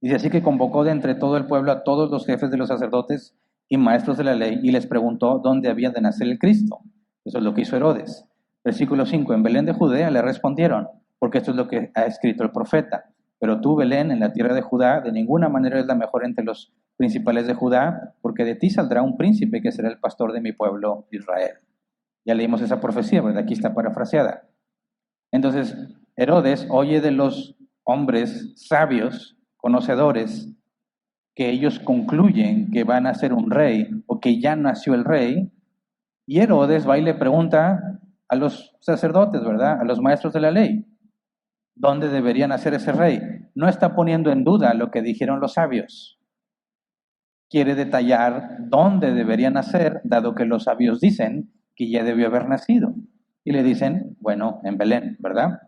Dice, así que convocó de entre todo el pueblo a todos los jefes de los sacerdotes y maestros de la ley y les preguntó dónde había de nacer el Cristo. Eso es lo que hizo Herodes. Versículo 5, en Belén de Judea le respondieron, porque esto es lo que ha escrito el profeta. Pero tú, Belén, en la tierra de Judá, de ninguna manera es la mejor entre los principales de Judá, porque de ti saldrá un príncipe que será el pastor de mi pueblo Israel. Ya leímos esa profecía, ¿verdad? Aquí está parafraseada. Entonces, Herodes oye de los hombres sabios, conocedores, que ellos concluyen que van a ser un rey o que ya nació el rey, y Herodes va y le pregunta a los sacerdotes, ¿verdad? A los maestros de la ley, ¿dónde debería nacer ese rey? No está poniendo en duda lo que dijeron los sabios. Quiere detallar dónde debería nacer, dado que los sabios dicen que ya debió haber nacido. Y le dicen, bueno, en Belén, ¿verdad?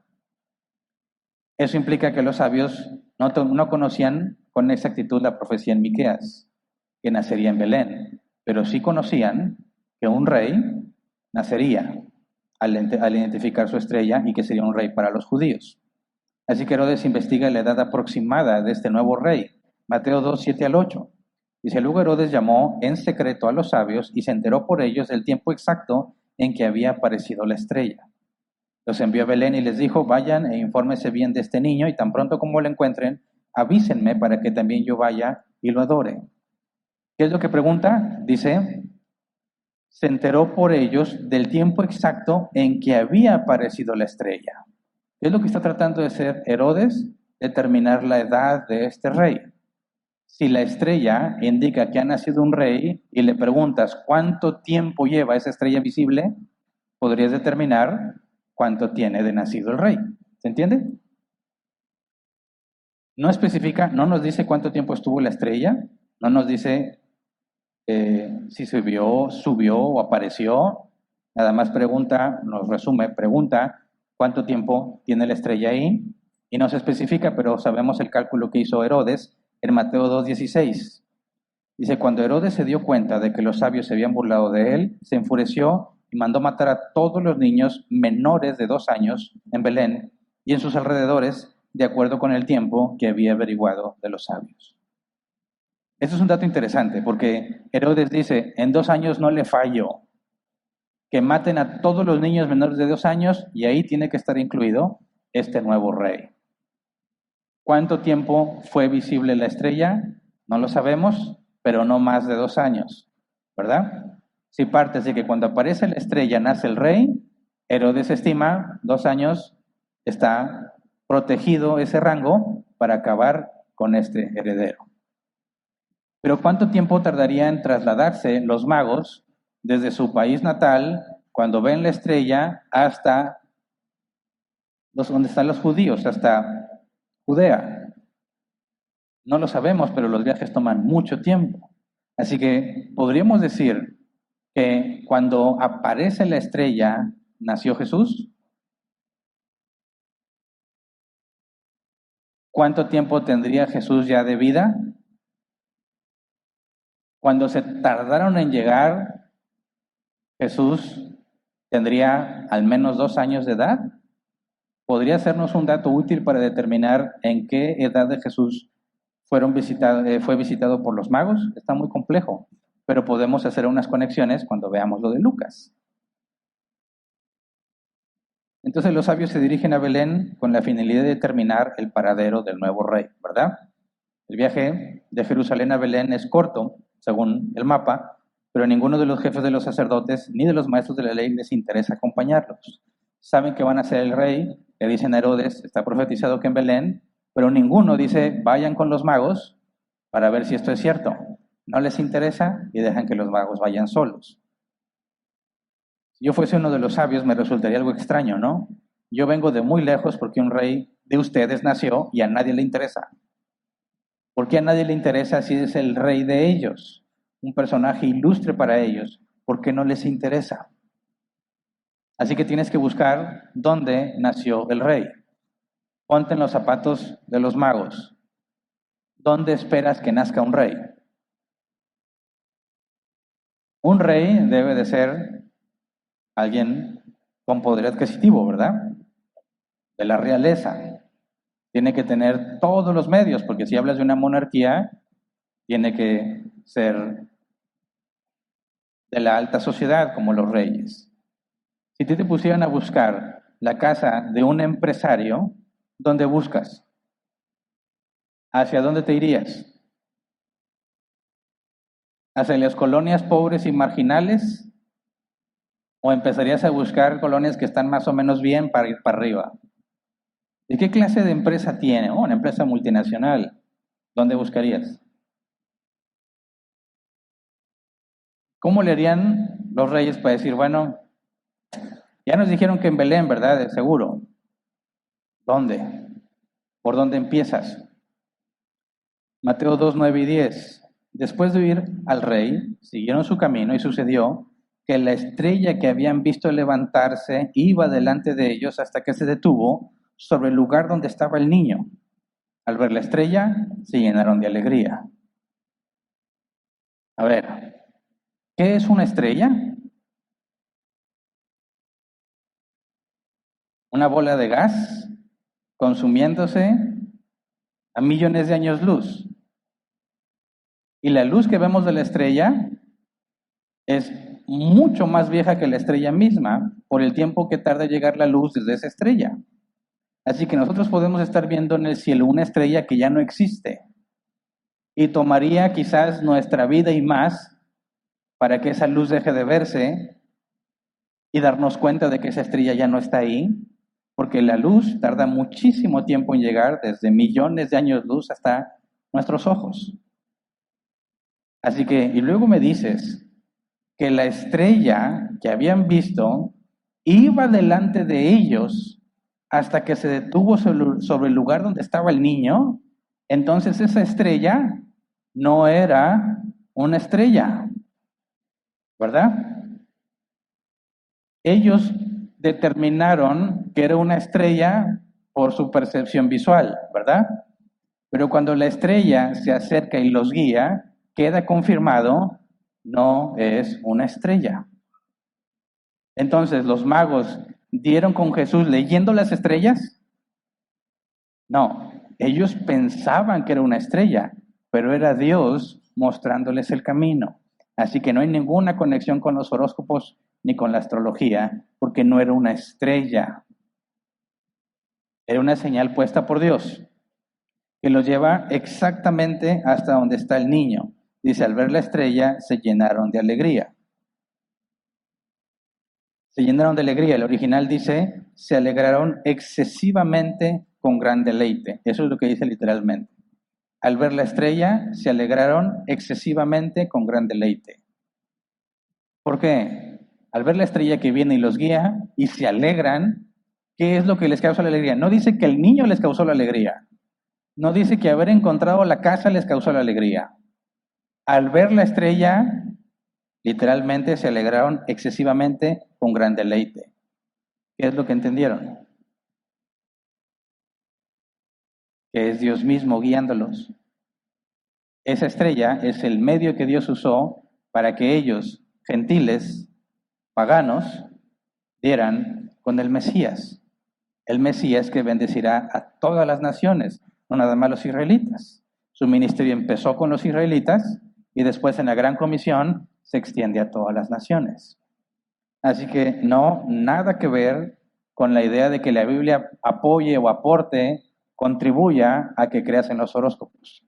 Eso implica que los sabios no conocían con exactitud la profecía en Miqueas, que nacería en Belén, pero sí conocían que un rey nacería al identificar su estrella y que sería un rey para los judíos. Así que Herodes investiga la edad aproximada de este nuevo rey. Mateo 2, 7 al 8. Dice, luego Herodes llamó en secreto a los sabios y se enteró por ellos del tiempo exacto en que había aparecido la estrella. Los envió a Belén y les dijo, vayan e infórmense bien de este niño y tan pronto como lo encuentren, avísenme para que también yo vaya y lo adore. ¿Qué es lo que pregunta? Dice, se enteró por ellos del tiempo exacto en que había aparecido la estrella. ¿Qué es lo que está tratando de hacer Herodes? Determinar la edad de este rey. Si la estrella indica que ha nacido un rey y le preguntas cuánto tiempo lleva esa estrella visible, podrías determinar cuánto tiene de nacido el rey. ¿Se entiende? No especifica, no nos dice cuánto tiempo estuvo la estrella, no nos dice si subió o apareció, nada más pregunta, nos resume, pregunta cuánto tiempo tiene la estrella ahí, y no se especifica, pero sabemos el cálculo que hizo Herodes en Mateo 2:16. Dice, cuando Herodes se dio cuenta de que los sabios se habían burlado de él, se enfureció y mandó matar a todos los niños menores de 2 años en Belén y en sus alrededores, de acuerdo con el tiempo que había averiguado de los sabios. Esto es un dato interesante porque Herodes dice, en 2 años no le fallo, que maten a todos los niños menores de 2 años y ahí tiene que estar incluido este nuevo rey. ¿Cuánto tiempo fue visible la estrella? No lo sabemos, pero no más de 2 años, ¿verdad? Si partes de que cuando aparece la estrella nace el rey, Herodes estima 2 años está protegido ese rango para acabar con este heredero. Pero ¿cuánto tiempo tardaría en trasladarse los magos desde su país natal, cuando ven la estrella, hasta donde están los judíos, hasta Judea. No lo sabemos, pero los viajes toman mucho tiempo. Así que podríamos decir que cuando aparece la estrella, nació Jesús. ¿Cuánto tiempo tendría Jesús ya de vida? Cuando se tardaron en llegar, Jesús tendría al menos 2 años de edad. ¿Podría sernos un dato útil para determinar en qué edad de Jesús fue visitado por los magos? Está muy complejo, pero podemos hacer unas conexiones cuando veamos lo de Lucas. Entonces los sabios se dirigen a Belén con la finalidad de determinar el paradero del nuevo rey, ¿verdad? El viaje de Jerusalén a Belén es corto, según el mapa, pero a ninguno de los jefes de los sacerdotes ni de los maestros de la ley les interesa acompañarlos. Saben que van a ser el rey, le dicen a Herodes, está profetizado que en Belén, pero ninguno dice, vayan con los magos para ver si esto es cierto. No les interesa y dejan que los magos vayan solos. Si yo fuese uno de los sabios, me resultaría algo extraño, ¿no? Yo vengo de muy lejos porque un rey de ustedes nació y a nadie le interesa. ¿Por qué a nadie le interesa si es el rey de ellos? Un personaje ilustre para ellos. ¿Por qué no les interesa? Así que tienes que buscar dónde nació el rey. Ponte en los zapatos de los magos. ¿Dónde esperas que nazca un rey? Un rey debe de ser alguien con poder adquisitivo, ¿verdad? De la realeza. Tiene que tener todos los medios, porque si hablas de una monarquía, tiene que ser de la alta sociedad, como los reyes. Si te pusieran a buscar la casa de un empresario, ¿dónde buscas? ¿Hacia dónde te irías? ¿Hacia las colonias pobres y marginales? ¿O empezarías a buscar colonias que están más o menos bien para ir para arriba? ¿De qué clase de empresa tiene? Una empresa multinacional. ¿Dónde buscarías? ¿Cómo le harían los reyes para decir, bueno, ya nos dijeron que en Belén, ¿verdad? De seguro. ¿Dónde? ¿Por dónde empiezas? Mateo 2, 9 y 10. Después de oír al rey, siguieron su camino y sucedió que la estrella que habían visto levantarse iba delante de ellos hasta que se detuvo sobre el lugar donde estaba el niño. Al ver la estrella, se llenaron de alegría. A ver, ¿qué es una estrella? Una bola de gas consumiéndose a millones de años luz. Y la luz que vemos de la estrella es mucho más vieja que la estrella misma por el tiempo que tarda en llegar la luz desde esa estrella. Así que nosotros podemos estar viendo en el cielo una estrella que ya no existe. Y tomaría quizás nuestra vida y más para que esa luz deje de verse y darnos cuenta de que esa estrella ya no está ahí, porque la luz tarda muchísimo tiempo en llegar, desde millones de años luz hasta nuestros ojos. Así que, y luego me dices que la estrella que habían visto iba delante de ellos hasta que se detuvo sobre el lugar donde estaba el niño. Entonces esa estrella no era una estrella, ¿verdad? Ellos determinaron que era una estrella por su percepción visual, ¿verdad? Pero cuando la estrella se acerca y los guía, queda confirmado, no es una estrella. Entonces, ¿los magos dieron con Jesús leyendo las estrellas? No, ellos pensaban que era una estrella, pero era Dios mostrándoles el camino. Así que no hay ninguna conexión con los horóscopos ni con la astrología, porque no era una estrella. Era una señal puesta por Dios, que los lleva exactamente hasta donde está el niño. Dice, al ver la estrella, se llenaron de alegría. Se llenaron de alegría. El original dice, se alegraron excesivamente con gran deleite. Eso es lo que dice literalmente. Al ver la estrella, se alegraron excesivamente con gran deleite. ¿Por qué? Al ver la estrella que viene y los guía y se alegran, ¿Qué es lo que les causó la alegría? No dice que el niño les causó la alegría. No dice que haber encontrado la casa les causó la alegría. Al ver la estrella, literalmente se alegraron excesivamente con gran deleite. ¿Qué es lo que entendieron? Que es Dios mismo guiándolos. Esa estrella es el medio que Dios usó para que ellos, gentiles, paganos, dieran con el Mesías. El Mesías que bendecirá a todas las naciones, no nada más los israelitas. Su ministerio empezó con los israelitas y después en la gran comisión se extiende a todas las naciones. Así que no, nada que ver con la idea de que la Biblia apoye o aporte, contribuya a que creas en los horóscopos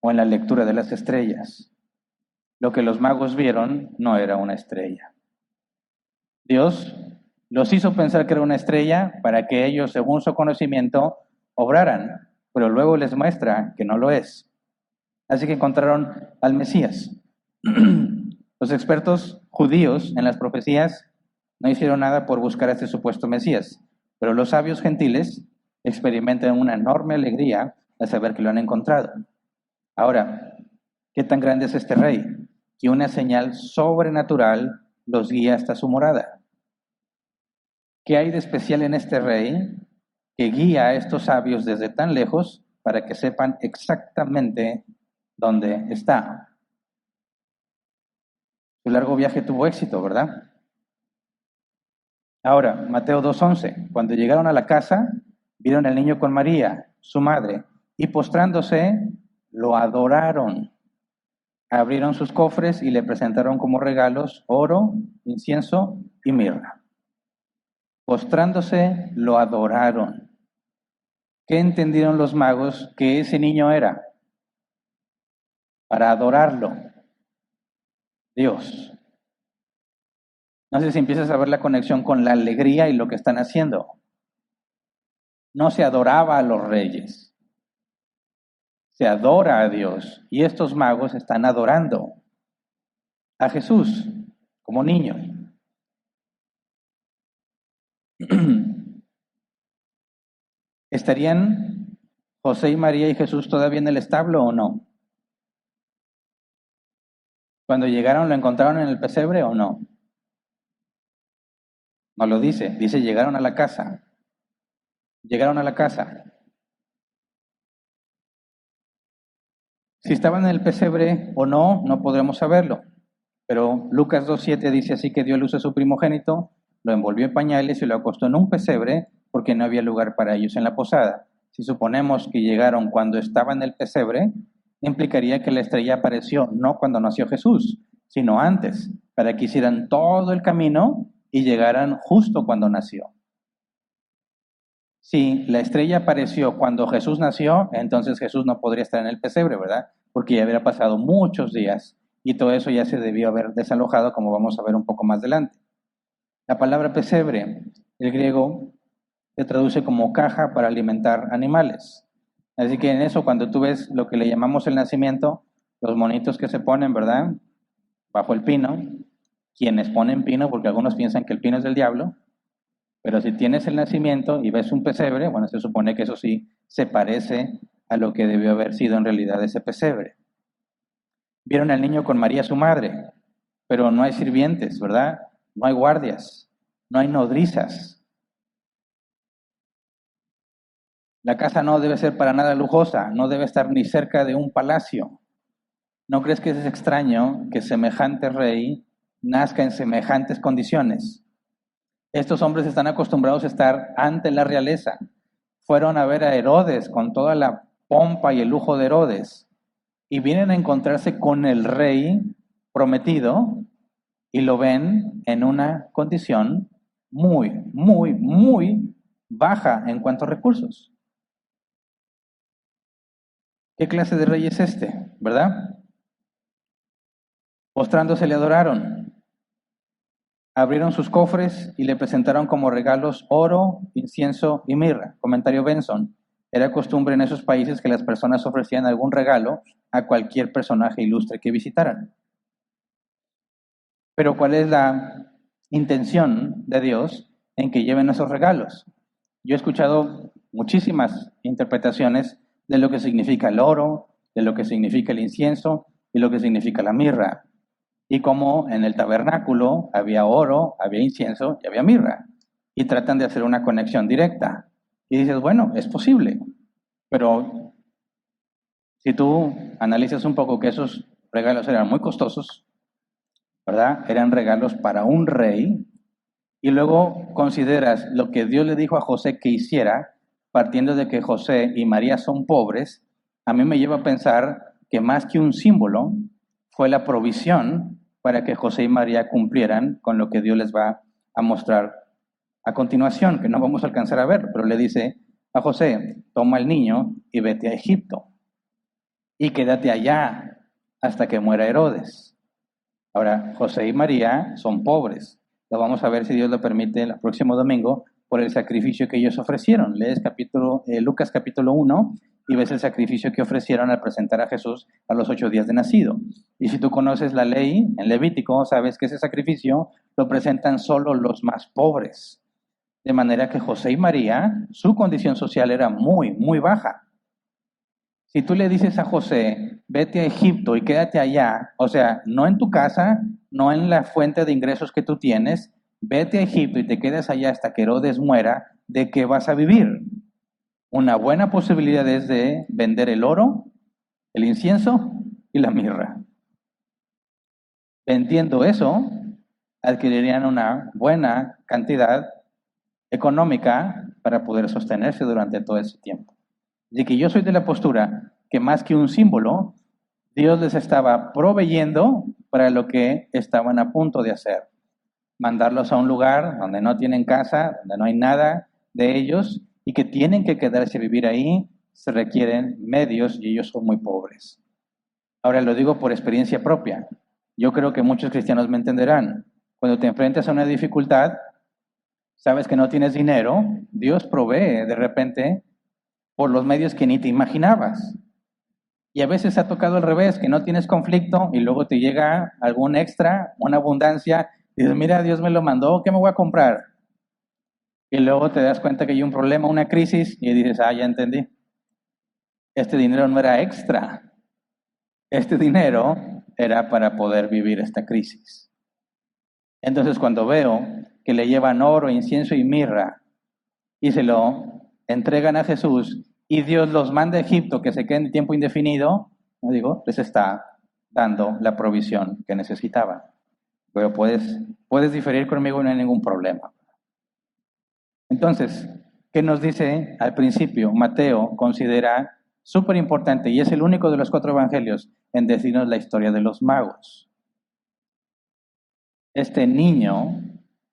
o en la lectura de las estrellas. Lo que los magos vieron no era una estrella. Dios los hizo pensar que era una estrella para que ellos, según su conocimiento, obraran, pero luego les muestra que no lo es. Así que encontraron al Mesías. Los expertos judíos en las profecías no hicieron nada por buscar a este supuesto Mesías, pero los sabios gentiles experimentan una enorme alegría al saber que lo han encontrado. Ahora, ¿qué tan grande es este rey? Que una señal sobrenatural los guía hasta su morada. ¿Qué hay de especial en este rey que guía a estos sabios desde tan lejos para que sepan exactamente dónde está? Su largo viaje tuvo éxito, ¿verdad? Ahora, Mateo 2:11. Cuando llegaron a la casa, vieron al niño con María, su madre, y postrándose, lo adoraron. Abrieron sus cofres y le presentaron como regalos oro, incienso y mirra. Postrándose, lo adoraron. ¿Qué entendieron los magos que ese niño era? Para adorarlo. Dios. No sé si empiezas a ver la conexión con la alegría y lo que están haciendo. No se adoraba a los reyes. Se adora a Dios. Y estos magos están adorando a Jesús como niño. ¿Estarían José y María y Jesús todavía en el establo o no? Cuando llegaron, ¿lo encontraron en el pesebre o no? No lo dice, dice llegaron a la casa. Llegaron a la casa. Si estaban en el pesebre o no, no podremos saberlo. Pero Lucas 2:7 dice así que dio luz a su primogénito, lo envolvió en pañales y lo acostó en un pesebre porque no había lugar para ellos en la posada. Si suponemos que llegaron cuando estaba en el pesebre, implicaría que la estrella apareció no cuando nació Jesús, sino antes, para que hicieran todo el camino y llegaran justo cuando nació. Si la estrella apareció cuando Jesús nació, entonces Jesús no podría estar en el pesebre, ¿verdad? Porque ya hubiera pasado muchos días y todo eso ya se debió haber desalojado, como vamos a ver un poco más adelante. La palabra pesebre, el griego, se traduce como caja para alimentar animales. Así que en eso, cuando tú ves lo que le llamamos el nacimiento, los monitos que se ponen, ¿verdad? Bajo el pino, quienes ponen pino, porque algunos piensan que el pino es del diablo, pero si tienes el nacimiento y ves un pesebre, bueno, se supone que eso sí se parece a lo que debió haber sido en realidad ese pesebre. Vieron al niño con María, su madre, pero no hay sirvientes, ¿verdad? No hay guardias, no hay nodrizas. La casa no debe ser para nada lujosa, no debe estar ni cerca de un palacio. ¿No crees que es extraño que semejante rey nazca en semejantes condiciones? Estos hombres están acostumbrados a estar ante la realeza. Fueron a ver a Herodes con toda la pompa y el lujo de Herodes y vienen a encontrarse con el rey prometido y lo ven en una condición muy, muy, muy baja en cuanto a recursos. ¿Qué clase de rey es este? ¿Verdad? Postrándose le adoraron. Abrieron sus cofres y le presentaron como regalos oro, incienso y mirra. Comentario Benson. Era costumbre en esos países que las personas ofrecían algún regalo a cualquier personaje ilustre que visitaran. Pero ¿cuál es la intención de Dios en que lleven esos regalos? Yo he escuchado muchísimas interpretaciones de lo que significa el oro, de lo que significa el incienso y lo que significa la mirra. Y como en el tabernáculo había oro, había incienso y había mirra. Y tratan de hacer una conexión directa. Y dices, bueno, es posible. Pero si tú analizas un poco que esos regalos eran muy costosos, ¿verdad? Eran regalos para un rey. Y luego consideras lo que Dios le dijo a José que hiciera, partiendo de que José y María son pobres, a mí me lleva a pensar que más que un símbolo, fue la provisión para que José y María cumplieran con lo que Dios les va a mostrar a continuación, que no vamos a alcanzar a ver, pero le dice a José, toma el niño y vete a Egipto y quédate allá hasta que muera Herodes. Ahora, José y María son pobres. Lo vamos a ver si Dios lo permite el próximo domingo por el sacrificio que ellos ofrecieron. Lees Lucas capítulo 1 y ves el sacrificio que ofrecieron al presentar a Jesús a los 8 días de nacido. Y si tú conoces la ley en Levítico, sabes que ese sacrificio lo presentan solo los más pobres. De manera que José y María, su condición social era muy, muy baja. Si tú le dices a José, vete a Egipto y quédate allá, o sea, no en tu casa, no en la fuente de ingresos que tú tienes, vete a Egipto y te quedas allá hasta que Herodes muera, ¿de qué vas a vivir? Una buena posibilidad es de vender el oro, el incienso y la mirra. Vendiendo eso, adquirirían una buena cantidad económica para poder sostenerse durante todo ese tiempo. Así que yo soy de la postura que más que un símbolo, Dios les estaba proveyendo para lo que estaban a punto de hacer. Mandarlos a un lugar donde no tienen casa, donde no hay nada de ellos y que tienen que quedarse a vivir ahí, se requieren medios y ellos son muy pobres. Ahora lo digo por experiencia propia. Yo creo que muchos cristianos me entenderán. Cuando te enfrentas a una dificultad, sabes que no tienes dinero, Dios provee de repente por los medios que ni te imaginabas. Y a veces ha tocado al revés, que no tienes conflicto y luego te llega algún extra, una abundancia, y dices, mira, Dios me lo mandó, ¿qué me voy a comprar? Y luego te das cuenta que hay un problema, una crisis, y dices, ya entendí. Este dinero no era extra, este dinero era para poder vivir esta crisis. Entonces cuando veo que le llevan oro, incienso y mirra y se lo entregan a Jesús y Dios los manda a Egipto que se queden en tiempo indefinido, les está dando la provisión que necesitaban. Pero puedes diferir conmigo, no hay ningún problema. Entonces, ¿qué nos dice al principio? Mateo considera súper importante y es el único de los 4 evangelios en decirnos la historia de los magos. Este niño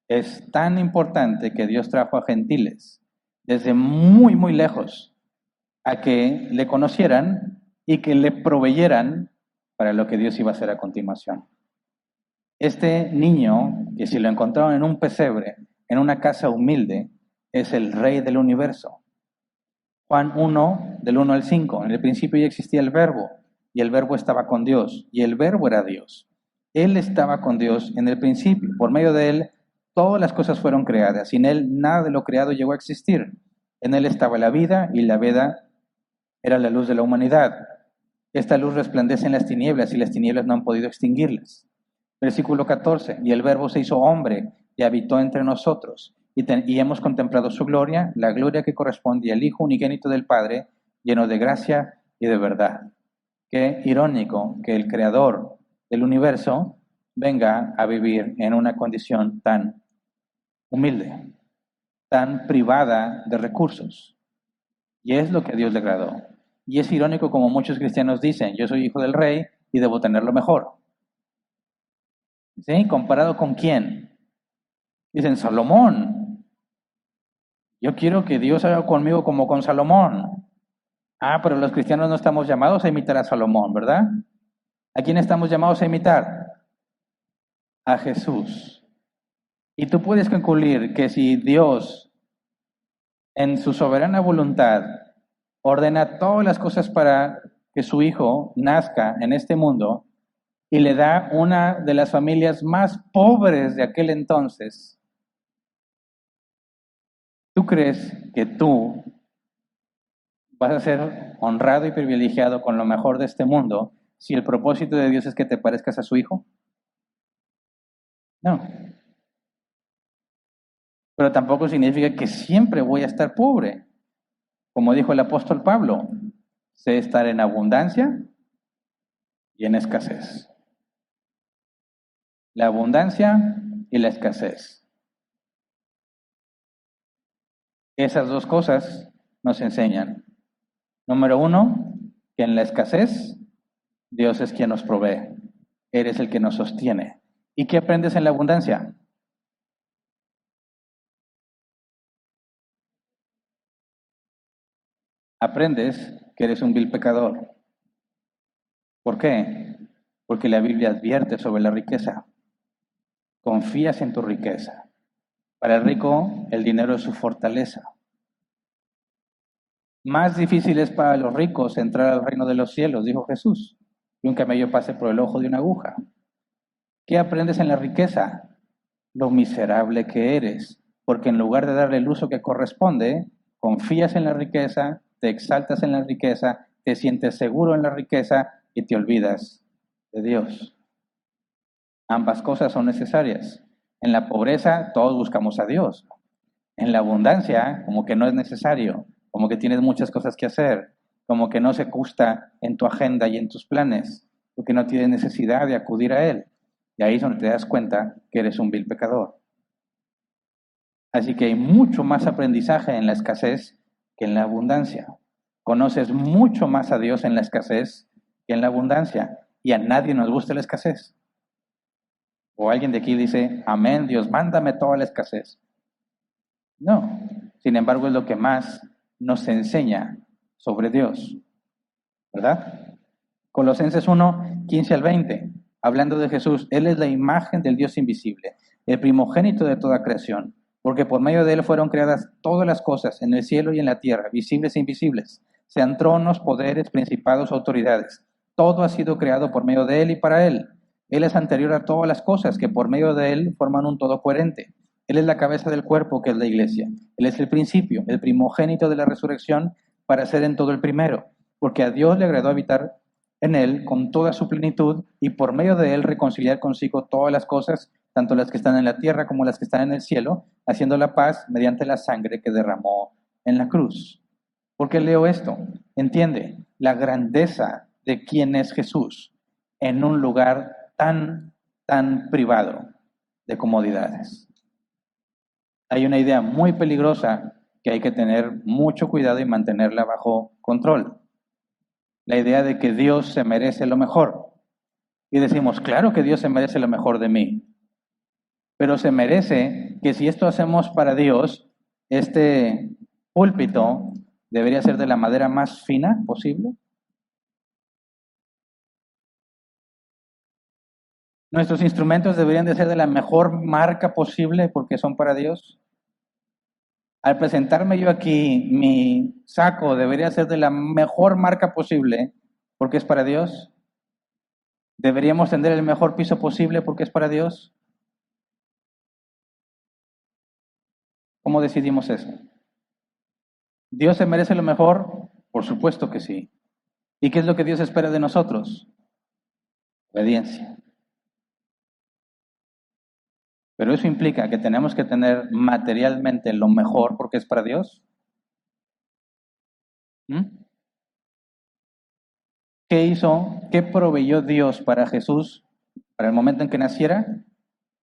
es tan importante que Dios trajo a gentiles desde muy, muy lejos a que le conocieran y que le proveyeran para lo que Dios iba a hacer a continuación. Este niño, que si lo encontraron en un pesebre, en una casa humilde, es el rey del universo. Juan 1, del 1 al 5, en el principio ya existía el verbo, y el verbo estaba con Dios, y el verbo era Dios. Él estaba con Dios en el principio, por medio de él todas las cosas fueron creadas, sin él nada de lo creado llegó a existir. En él estaba la vida, y la vida era la luz de la humanidad. Esta luz resplandece en las tinieblas, y las tinieblas no han podido extinguirlas. Versículo 14, y el verbo se hizo hombre, y habitó entre nosotros, y hemos contemplado su gloria, la gloria que corresponde al Hijo unigénito del Padre, lleno de gracia y de verdad. Qué irónico que el Creador del universo venga a vivir en una condición tan humilde, tan privada de recursos. Y es lo que a Dios le agradó. Y es irónico como muchos cristianos dicen, yo soy hijo del rey y debo tenerlo mejor. ¿Sí? ¿Comparado con quién? Dicen, Salomón. Yo quiero que Dios haga conmigo como con Salomón. Pero los cristianos no estamos llamados a imitar a Salomón, ¿verdad? ¿A quién estamos llamados a imitar? A Jesús. Y tú puedes concluir que si Dios, en su soberana voluntad, ordena todas las cosas para que su hijo nazca en este mundo y le da una de las familias más pobres de aquel entonces, ¿Tú crees que tú vas a ser honrado y privilegiado con lo mejor de este mundo si el propósito de Dios es que te parezcas a su hijo? No. Pero tampoco significa que siempre voy a estar pobre. Como dijo el apóstol Pablo, sé estar en abundancia y en escasez. La abundancia y la escasez. Esas dos cosas nos enseñan. Número uno, que en la escasez Dios es quien nos provee. Eres el que nos sostiene. ¿Y qué aprendes en la abundancia? Aprendes que eres un vil pecador. ¿Por qué? Porque la Biblia advierte sobre la riqueza. Confías en tu riqueza. Para el rico, el dinero es su fortaleza. Más difícil es para los ricos entrar al reino de los cielos, dijo Jesús, que un camello pase por el ojo de una aguja. ¿Qué aprendes en la riqueza? Lo miserable que eres, porque en lugar de darle el uso que corresponde, confías en la riqueza, te exaltas en la riqueza, te sientes seguro en la riqueza y te olvidas de Dios. Ambas cosas son necesarias. En la pobreza todos buscamos a Dios. En la abundancia, como que no es necesario, como que tienes muchas cosas que hacer, como que no se ajusta en tu agenda y en tus planes, porque no tienes necesidad de acudir a Él. Y ahí es donde te das cuenta que eres un vil pecador. Así que hay mucho más aprendizaje en la escasez que en la abundancia. Conoces mucho más a Dios en la escasez que en la abundancia. Y a nadie nos gusta la escasez. O alguien de aquí dice, amén, Dios, mándame toda la escasez. No, sin embargo es lo que más nos enseña sobre Dios, ¿verdad? Colosenses 1, 15 al 20, hablando de Jesús, Él es la imagen del Dios invisible, el primogénito de toda creación, porque por medio de Él fueron creadas todas las cosas en el cielo y en la tierra, visibles e invisibles, sean tronos, poderes, principados, autoridades. Todo ha sido creado por medio de Él y para Él. Él es anterior a todas las cosas que por medio de Él forman un todo coherente. Él es la cabeza del cuerpo que es la iglesia. Él es el principio, el primogénito de la resurrección para ser en todo el primero, porque a Dios le agradó habitar en Él con toda su plenitud y por medio de Él reconciliar consigo todas las cosas, tanto las que están en la tierra como las que están en el cielo, haciendo la paz mediante la sangre que derramó en la cruz. ¿Por qué leo esto? Entiende la grandeza de quién es Jesús en un lugar tan privado de comodidades. Hay una idea muy peligrosa que hay que tener mucho cuidado y mantenerla bajo control. La idea de que Dios se merece lo mejor. Y decimos, claro que Dios se merece lo mejor de mí, pero se merece que si esto hacemos para Dios, este púlpito debería ser de la madera más fina posible. Nuestros instrumentos deberían de ser de la mejor marca posible porque son para Dios. Al presentarme yo aquí, mi saco debería ser de la mejor marca posible porque es para Dios. Deberíamos tender el mejor piso posible porque es para Dios. ¿Cómo decidimos eso? ¿Dios se merece lo mejor? Por supuesto que sí. ¿Y qué es lo que Dios espera de nosotros? Obediencia. Pero eso implica que tenemos que tener materialmente lo mejor porque es para Dios. ¿Mm? ¿Qué hizo? ¿Qué proveyó Dios para Jesús para el momento en que naciera?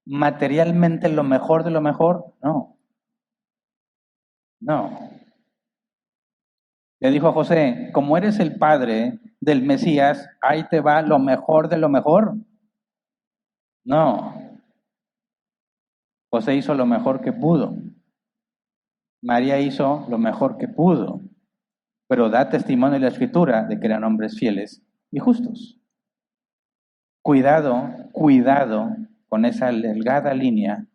¿Materialmente lo mejor de lo mejor? No, no. Le dijo a José, como eres el padre del Mesías, ahí te va lo mejor de lo mejor. No, José hizo lo mejor que pudo. María hizo lo mejor que pudo, pero da testimonio en la Escritura de que eran hombres fieles y justos. Cuidado con esa delgada línea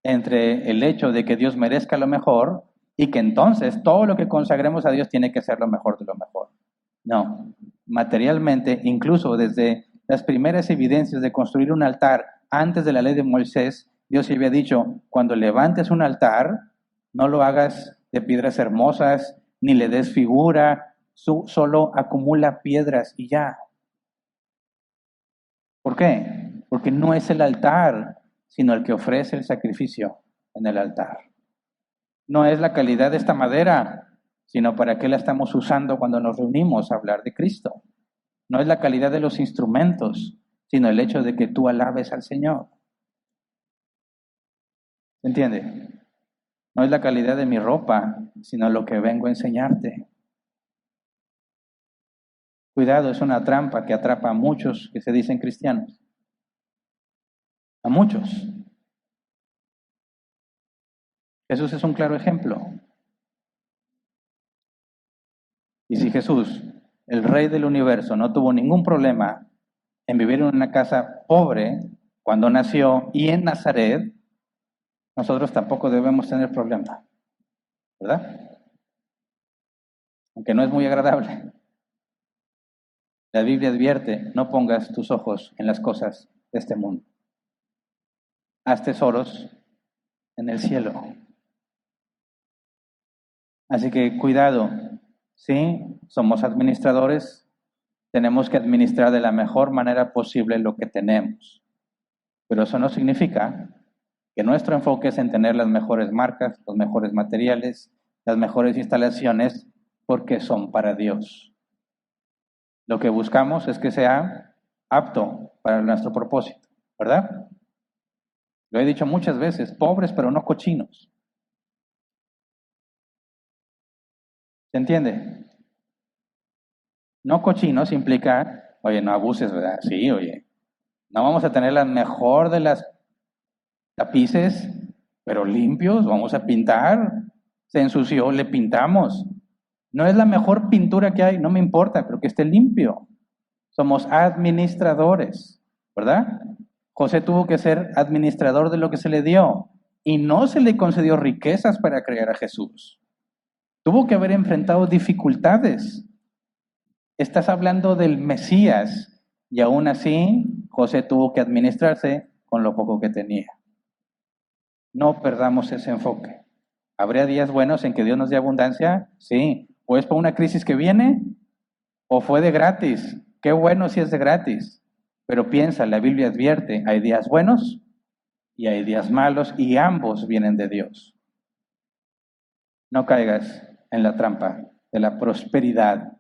entre el hecho de que Dios merezca lo mejor y que entonces todo lo que consagremos a Dios tiene que ser lo mejor de lo mejor. No, materialmente, incluso desde las primeras evidencias de construir un altar antes de la ley de Moisés, Dios había dicho, cuando levantes un altar, No lo hagas de piedras hermosas, ni le des figura, solo acumula piedras y ya. ¿Por qué? Porque no es el altar, sino el que ofrece el sacrificio en el altar. No es la calidad de esta madera, sino para qué la estamos usando cuando nos reunimos a hablar de Cristo. No es la calidad de los instrumentos, sino el hecho de que tú alabes al Señor. ¿Se entiende? No es la calidad de mi ropa, sino lo que vengo a enseñarte. Cuidado, es una trampa que atrapa a muchos que se dicen cristianos. A muchos. Jesús es un claro ejemplo. Y si Jesús, el Rey del universo, no tuvo ningún problema en vivir en una casa pobre cuando nació y en Nazaret, nosotros tampoco debemos tener problema, ¿verdad? Aunque no es muy agradable. La Biblia advierte, no pongas tus ojos en las cosas de este mundo. Haz tesoros en el cielo. Así que cuidado, sí, somos administradores, tenemos que administrar de la mejor manera posible lo que tenemos. Pero eso no significa que nuestro enfoque es en tener las mejores marcas, los mejores materiales, las mejores instalaciones, porque son para Dios. Lo que buscamos es que sea apto para nuestro propósito, ¿verdad? Lo he dicho muchas veces, pobres pero no cochinos. ¿Se entiende? No cochinos implica, oye, no abuses, ¿verdad? Sí, oye, no vamos a tener la mejor de las tapices, pero limpios, vamos a pintar. Se ensució, le pintamos. No es la mejor pintura que hay, no me importa, pero que esté limpio. Somos administradores, ¿verdad? José tuvo que ser administrador de lo que se le dio y no se le concedió riquezas para crear a Jesús. Tuvo que haber enfrentado dificultades. Estás hablando del Mesías y aún así José tuvo que administrarse con lo poco que tenía. No perdamos ese enfoque. ¿Habría días buenos en que Dios nos dé abundancia? Sí. ¿O es por una crisis que viene? ¿O fue de gratis? Qué bueno si es de gratis. Pero piensa, la Biblia advierte, hay días buenos y hay días malos y ambos vienen de Dios. No caigas en la trampa de la prosperidad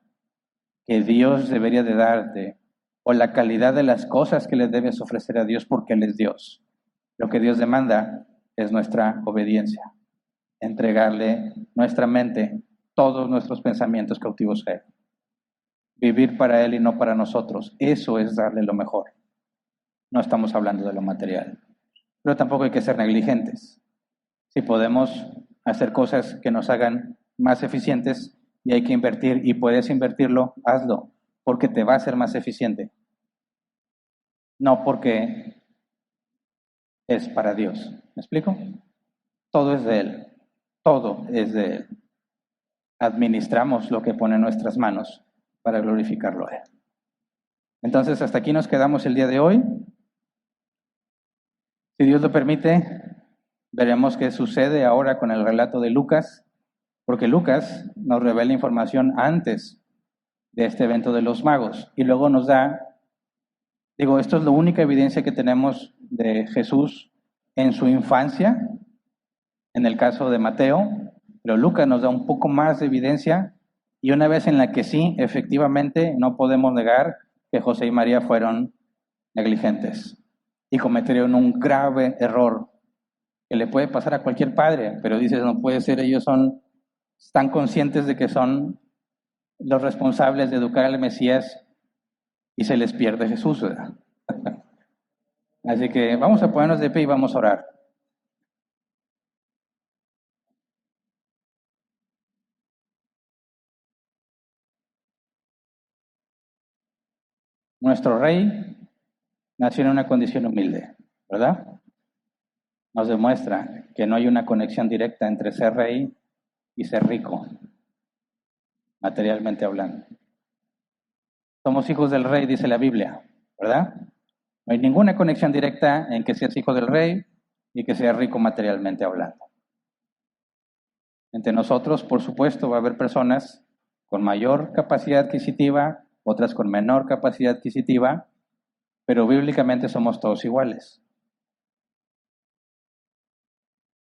que Dios debería de darte o la calidad de las cosas que le debes ofrecer a Dios porque Él es Dios. Lo que Dios demanda es nuestra obediencia, entregarle nuestra mente, todos nuestros pensamientos cautivos a Él. Vivir para Él y no para nosotros, eso es darle lo mejor. No estamos hablando de lo material, pero tampoco hay que ser negligentes. Si podemos hacer cosas que nos hagan más eficientes y hay que invertir y puedes invertirlo, hazlo, porque te va a ser más eficiente. No porque es para Dios. ¿Me explico? Todo es de Él. Todo es de Él. Administramos lo que pone en nuestras manos para glorificarlo a Él. Entonces, hasta aquí nos quedamos el día de hoy. Si Dios lo permite, veremos qué sucede ahora con el relato de Lucas, porque Lucas nos revela información antes de este evento de los magos y luego nos da, esto es la única evidencia que tenemos de Jesús en su infancia, en el caso de Mateo, pero Lucas nos da un poco más de evidencia y una vez en la que sí, efectivamente, no podemos negar que José y María fueron negligentes y cometieron un grave error que le puede pasar a cualquier padre, pero dices, no puede ser, ellos están conscientes de que son los responsables de educar al Mesías y se les pierde Jesús, ¿verdad? Así que vamos a ponernos de pie y vamos a orar. Nuestro rey nació en una condición humilde, ¿verdad? Nos demuestra que no hay una conexión directa entre ser rey y ser rico, materialmente hablando. Somos hijos del rey, dice la Biblia, ¿verdad? No hay ninguna conexión directa en que seas hijo del rey y que seas rico materialmente hablando. Entre nosotros, por supuesto, va a haber personas con mayor capacidad adquisitiva, otras con menor capacidad adquisitiva, pero bíblicamente somos todos iguales.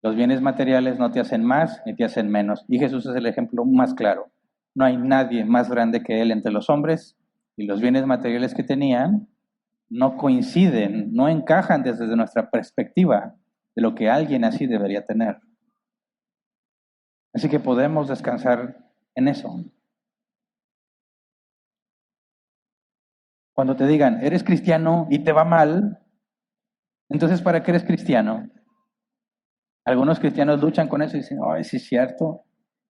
Los bienes materiales no te hacen más ni te hacen menos. Y Jesús es el ejemplo más claro. No hay nadie más grande que Él entre los hombres, y los bienes materiales que tenían no coinciden, no encajan desde nuestra perspectiva de lo que alguien así debería tener. Así que podemos descansar en eso. Cuando te digan, eres cristiano y te va mal, entonces ¿para qué eres cristiano? Algunos cristianos luchan con eso y dicen, ay, sí es cierto,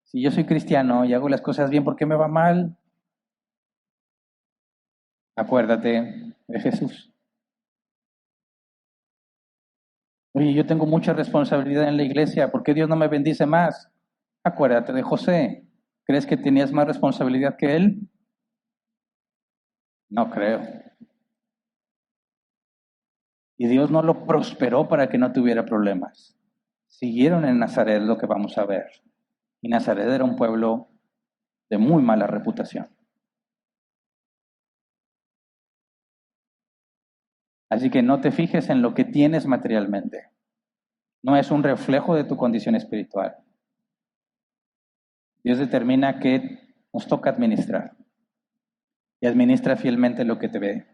si yo soy cristiano y hago las cosas bien, ¿por qué me va mal? Acuérdate de Jesús. Oye, yo tengo mucha responsabilidad en la iglesia, ¿por qué Dios no me bendice más? Acuérdate de José. ¿Crees que tenías más responsabilidad que él? No creo. Y Dios no lo prosperó para que no tuviera problemas. Siguieron en Nazaret, lo que vamos a ver. Y Nazaret era un pueblo de muy mala reputación. Así que no te fijes en lo que tienes materialmente. No es un reflejo de tu condición espiritual. Dios determina qué nos toca administrar. Y administra fielmente lo que te ve.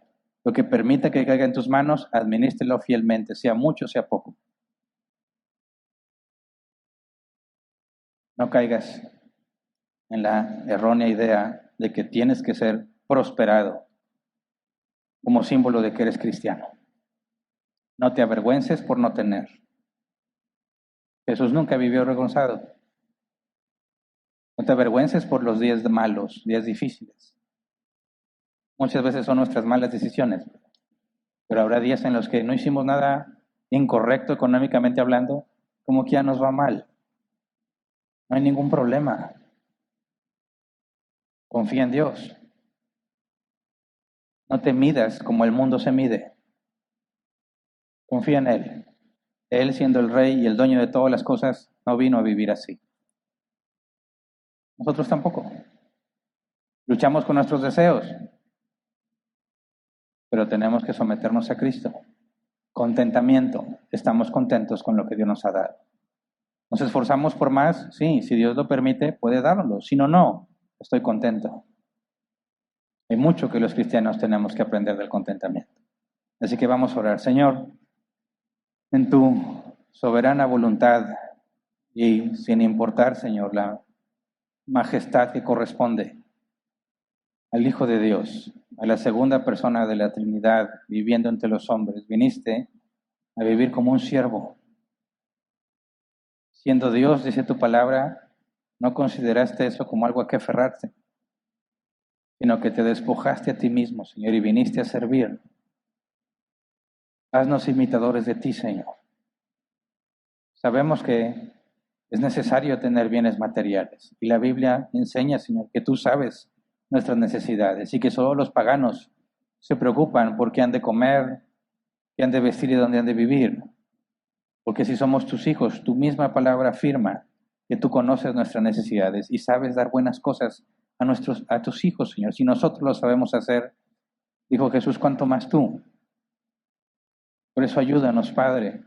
Lo que permita que caiga en tus manos, administrelo fielmente, sea mucho, sea poco. No caigas en la errónea idea de que tienes que ser prosperado como símbolo de que eres cristiano. No te avergüences por no tener. Jesús nunca vivió avergonzado. No te avergüences por los días malos, días difíciles. Muchas veces son nuestras malas decisiones, pero habrá días en los que no hicimos nada incorrecto económicamente hablando, como que ya nos va mal. No hay ningún problema. Confía en Dios. No te midas como el mundo se mide. Confía en Él. Él, siendo el rey y el dueño de todas las cosas, no vino a vivir así. Nosotros tampoco. Luchamos con nuestros deseos, pero tenemos que someternos a Cristo. Contentamiento. Estamos contentos con lo que Dios nos ha dado. ¿Nos esforzamos por más? Sí, si Dios lo permite, puede darlo. Si no, no. Estoy contento. Hay mucho que los cristianos tenemos que aprender del contentamiento. Así que vamos a orar. Señor, en tu soberana voluntad y sin importar, Señor, la majestad que corresponde al Hijo de Dios, a la segunda persona de la Trinidad viviendo entre los hombres, viniste a vivir como un siervo. Siendo Dios, dice tu palabra, no consideraste eso como algo a que aferrarse, sino que te despojaste a ti mismo, Señor, y viniste a servir. Haznos imitadores de ti, Señor. Sabemos que es necesario tener bienes materiales, y la Biblia enseña, Señor, que tú sabes nuestras necesidades y que solo los paganos se preocupan por qué han de comer, qué han de vestir y dónde han de vivir. Porque si somos tus hijos, tu misma palabra afirma que tú conoces nuestras necesidades y sabes dar buenas cosas a tus hijos, Señor. Si nosotros lo sabemos hacer, dijo Jesús, ¿cuánto más tú? Por eso ayúdanos, Padre,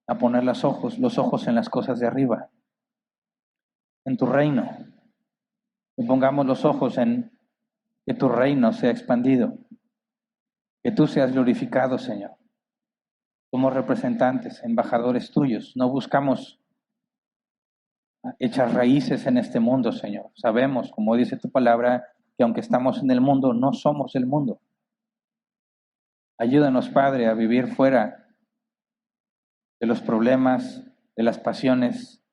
a poner los ojos en las cosas de arriba, en tu reino. Y pongamos los ojos en que tu reino sea expandido, que tú seas glorificado, Señor. Somos representantes, embajadores tuyos. No buscamos echar raíces en este mundo, Señor. Sabemos, como dice tu palabra, que aunque estamos en el mundo, no somos el mundo. Ayúdanos, Padre, a vivir fuera de los problemas, de las pasiones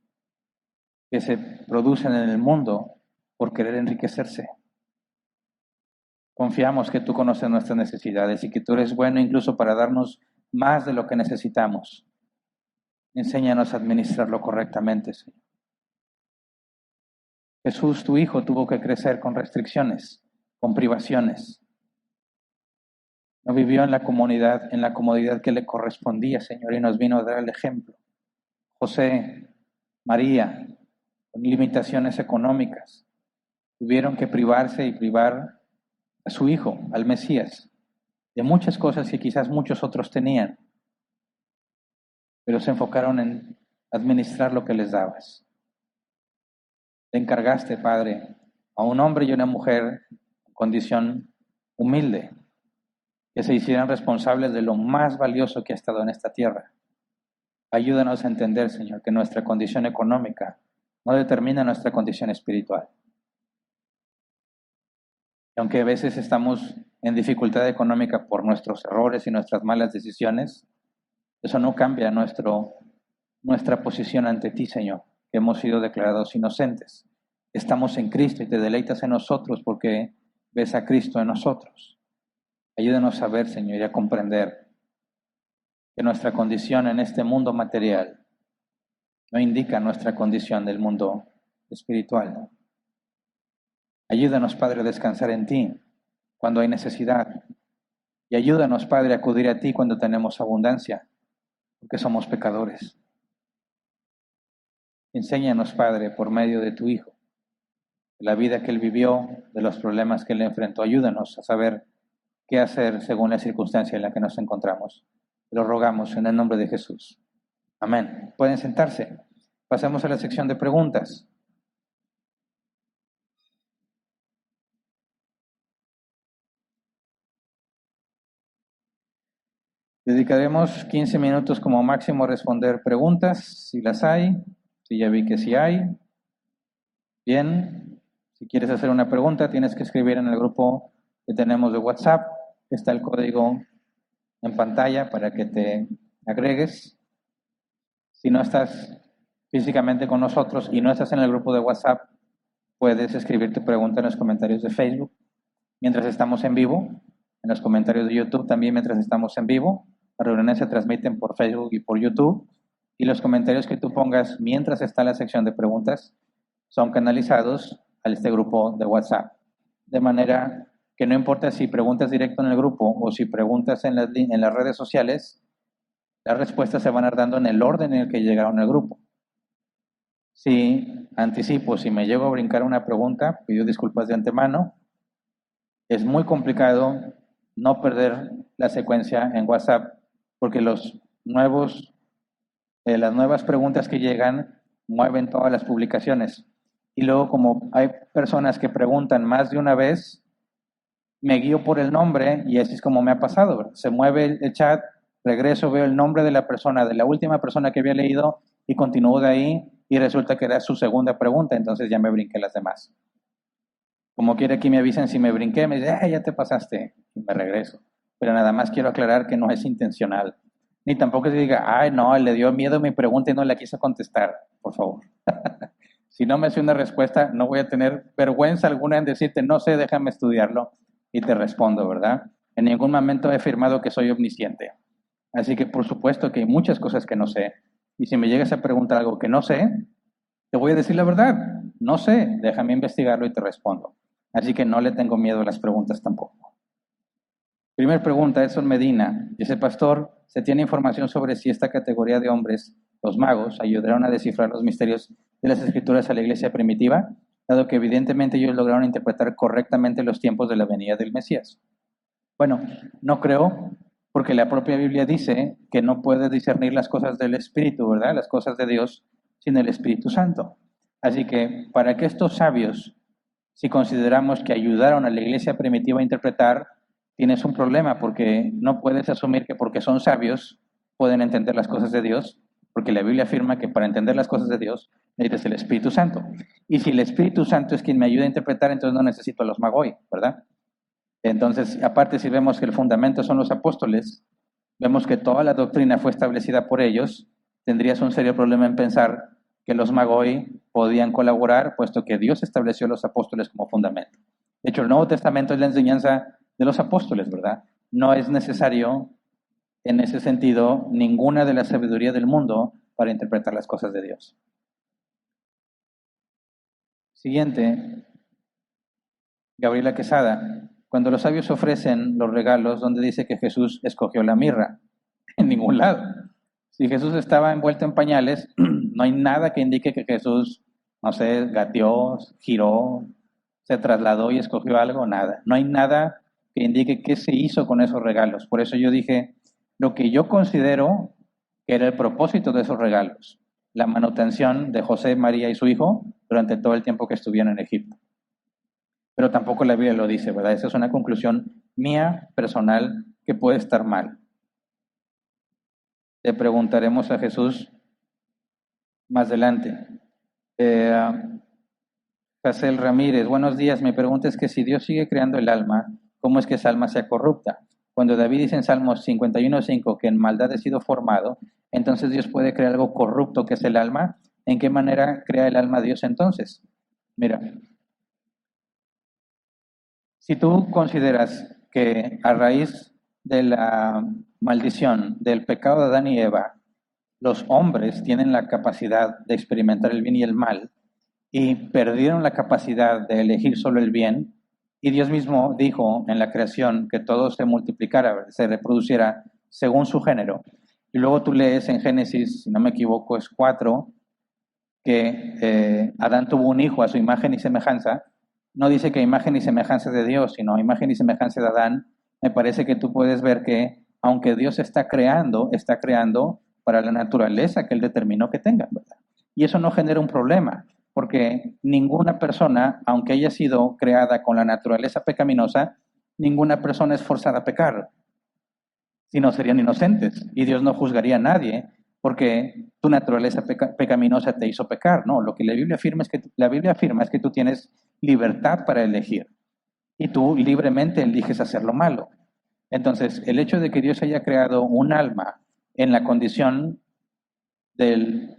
que se producen en el mundo por querer enriquecerse. Confiamos que tú conoces nuestras necesidades y que tú eres bueno incluso para darnos más de lo que necesitamos. Enséñanos a administrarlo correctamente, Señor. Jesús, tu Hijo, tuvo que crecer con restricciones, con privaciones. No vivió en la comodidad que le correspondía, Señor, y nos vino a dar el ejemplo. José, María, con limitaciones económicas. Tuvieron que privarse y privar a su hijo, al Mesías, de muchas cosas que quizás muchos otros tenían, pero se enfocaron en administrar lo que les dabas. Te encargaste, Padre, a un hombre y una mujer en condición humilde, que se hicieran responsables de lo más valioso que ha estado en esta tierra. Ayúdanos a entender, Señor, que nuestra condición económica no determina nuestra condición espiritual. Y aunque a veces estamos en dificultad económica por nuestros errores y nuestras malas decisiones, eso no cambia nuestra posición ante ti, Señor, que hemos sido declarados inocentes. Estamos en Cristo y te deleitas en nosotros porque ves a Cristo en nosotros. Ayúdanos a ver, Señor, y a comprender que nuestra condición en este mundo material no indica nuestra condición del mundo espiritual. Ayúdanos, Padre, a descansar en ti cuando hay necesidad. Y ayúdanos, Padre, a acudir a ti cuando tenemos abundancia, porque somos pecadores. Enséñanos, Padre, por medio de tu Hijo, de la vida que Él vivió, de los problemas que Él enfrentó. Ayúdanos a saber qué hacer según la circunstancia en la que nos encontramos. Lo rogamos en el nombre de Jesús. Amén. Pueden sentarse. Pasemos a la sección de preguntas. Dedicaremos 15 minutos como máximo a responder preguntas, si las hay. Si ya vi que sí hay. Bien. Si quieres hacer una pregunta, tienes que escribir en el grupo que tenemos de WhatsApp. Está el código en pantalla para que te agregues. Si no estás físicamente con nosotros y no estás en el grupo de WhatsApp, puedes escribir tu pregunta en los comentarios de Facebook mientras estamos en vivo, en los comentarios de YouTube también mientras estamos en vivo. Las reuniones se transmiten por Facebook y por YouTube, y los comentarios que tú pongas mientras está la sección de preguntas son canalizados a este grupo de WhatsApp. De manera que no importa si preguntas directo en el grupo o si preguntas en las redes sociales, las respuestas se van a ir dando en el orden en el que llegaron al grupo. Si anticipo, si me llego a brincar una pregunta, pido disculpas de antemano. Es muy complicado no perder la secuencia en WhatsApp porque las nuevas preguntas que llegan mueven todas las publicaciones. Y luego, como hay personas que preguntan más de una vez, me guío por el nombre y así es como me ha pasado, ¿verdad? Se mueve el chat, regreso, veo el nombre de la persona, de la última persona que había leído y continúo de ahí y resulta que era su segunda pregunta, entonces ya me brinqué las demás. Como quiera que me avisen si me brinqué, me dicen, ya te pasaste y me regreso. Pero nada más quiero aclarar que no es intencional. Ni tampoco se diga, no, le dio miedo mi pregunta y no la quiso contestar, por favor. Si no me hace una respuesta, no voy a tener vergüenza alguna en decirte, no sé, déjame estudiarlo y te respondo, ¿verdad? En ningún momento he afirmado que soy omnisciente. Así que por supuesto que hay muchas cosas que no sé. Y si me llegas a preguntar algo que no sé, te voy a decir la verdad. No sé, déjame investigarlo y te respondo. Así que no le tengo miedo a las preguntas tampoco. Primera pregunta, Edson Medina. Dice, pastor, ¿se tiene información sobre si esta categoría de hombres, los magos, ayudaron a descifrar los misterios de las escrituras a la iglesia primitiva? Dado que evidentemente ellos lograron interpretar correctamente los tiempos de la venida del Mesías. Bueno, no creo, porque la propia Biblia dice que no puedes discernir las cosas del Espíritu, ¿verdad? Las cosas de Dios sin el Espíritu Santo. Así que para que estos sabios, si consideramos que ayudaron a la iglesia primitiva a interpretar, tienes un problema, porque no puedes asumir que porque son sabios pueden entender las cosas de Dios, porque la Biblia afirma que para entender las cosas de Dios necesitas el Espíritu Santo. Y si el Espíritu Santo es quien me ayuda a interpretar, entonces no necesito a los magoi, ¿verdad? Entonces, aparte, si vemos que el fundamento son los apóstoles, vemos que toda la doctrina fue establecida por ellos, tendrías un serio problema en pensar que los magoi podían colaborar, puesto que Dios estableció a los apóstoles como fundamento. De hecho, el Nuevo Testamento es la enseñanza de los apóstoles, ¿verdad? No es necesario, en ese sentido, ninguna de la sabiduría del mundo para interpretar las cosas de Dios. Siguiente, Gabriela Quesada. Cuando los sabios ofrecen los regalos, ¿dónde dice que Jesús escogió la mirra? En ningún lado. Si Jesús estaba envuelto en pañales, no hay nada que indique que Jesús no sé, gateó, giró, se trasladó y escogió algo, nada. No hay nada que indique qué se hizo con esos regalos. Por eso yo dije lo que yo considero que era el propósito de esos regalos, la manutención de José, María y su hijo durante todo el tiempo que estuvieron en Egipto. Pero tampoco la Biblia lo dice, ¿verdad? Esa es una conclusión mía, personal, que puede estar mal. Le preguntaremos a Jesús más adelante. Casel Ramírez, buenos días. Mi pregunta es que si Dios sigue creando el alma, ¿cómo es que esa alma sea corrupta? Cuando David dice en Salmos 51:5 que en maldad he sido formado, entonces Dios puede crear algo corrupto que es el alma. ¿En qué manera crea el alma Dios entonces? Mira, si tú consideras que a raíz de la maldición del pecado de Adán y Eva, los hombres tienen la capacidad de experimentar el bien y el mal y perdieron la capacidad de elegir solo el bien, y Dios mismo dijo en la creación que todo se multiplicara, se reproduciera según su género. Y luego tú lees en Génesis, si no me equivoco, es 4, que Adán tuvo un hijo a su imagen y semejanza. No dice que imagen y semejanza de Dios, sino imagen y semejanza de Adán. Me parece que tú puedes ver que aunque Dios está creando para la naturaleza que Él determinó que tenga, ¿verdad? Y eso no genera un problema, porque ninguna persona, aunque haya sido creada con la naturaleza pecaminosa, ninguna persona es forzada a pecar, si no serían inocentes, y Dios no juzgaría a nadie porque tu naturaleza pecaminosa te hizo pecar. No, lo que la Biblia afirma es que tú tienes libertad para elegir y tú libremente eliges hacer lo malo. Entonces, el hecho de que Dios haya creado un alma en la condición de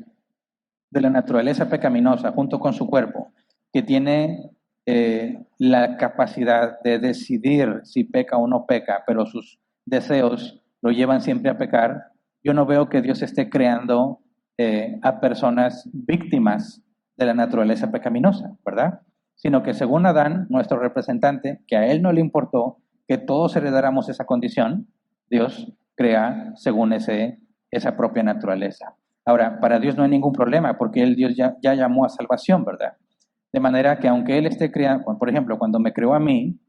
la naturaleza pecaminosa junto con su cuerpo, que tiene la capacidad de decidir si peca o no peca, pero sus deseos lo llevan siempre a pecar, yo no veo que Dios esté creando a personas víctimas de la naturaleza pecaminosa, ¿verdad? Sino que según Adán, nuestro representante, que a él no le importó que todos heredáramos esa condición, Dios crea según esa propia naturaleza. Ahora, para Dios no hay ningún problema, porque Dios ya llamó a salvación, ¿verdad? De manera que aunque Él esté creando, por ejemplo, cuando me creó a mí,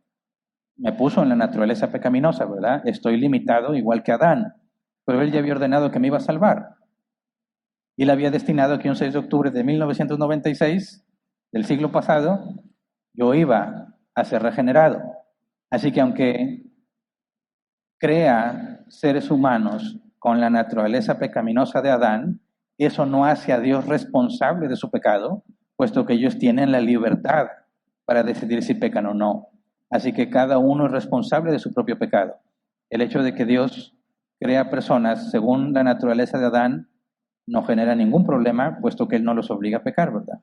me puso en la naturaleza pecaminosa, ¿verdad? Estoy limitado igual que Adán, pero Él ya había ordenado que me iba a salvar. Y Él había destinado que un 6 de octubre de 1996, del siglo pasado, yo iba a ser regenerado. Así que aunque crea seres humanos con la naturaleza pecaminosa de Adán, eso no hace a Dios responsable de su pecado, puesto que ellos tienen la libertad para decidir si pecan o no. Así que cada uno es responsable de su propio pecado. El hecho de que Dios crea personas según la naturaleza de Adán no genera ningún problema, puesto que Él no los obliga a pecar, ¿verdad?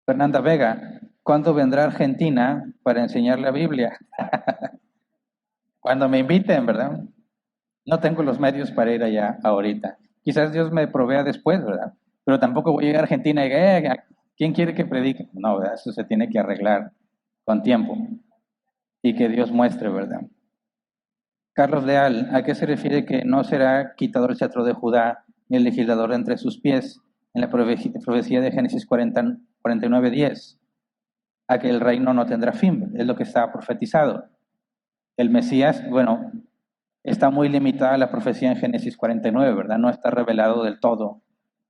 Fernanda Vega, ¿cuándo vendrá a Argentina para enseñar la Biblia? Cuando me inviten, ¿verdad? No tengo los medios para ir allá ahorita. Quizás Dios me provea después, ¿verdad? Pero tampoco voy a llegar a Argentina y ¿quién quiere que predique? No, ¿verdad? Eso se tiene que arreglar con tiempo y que Dios muestre, ¿verdad? Carlos Leal, ¿a qué se refiere que no será quitado el cetro de Judá ni el legislador entre sus pies en la profecía de Génesis 49:10? A que el reino no tendrá fin, es lo que está profetizado. El Mesías, bueno, está muy limitada la profecía en Génesis 49, ¿verdad? No está revelado del todo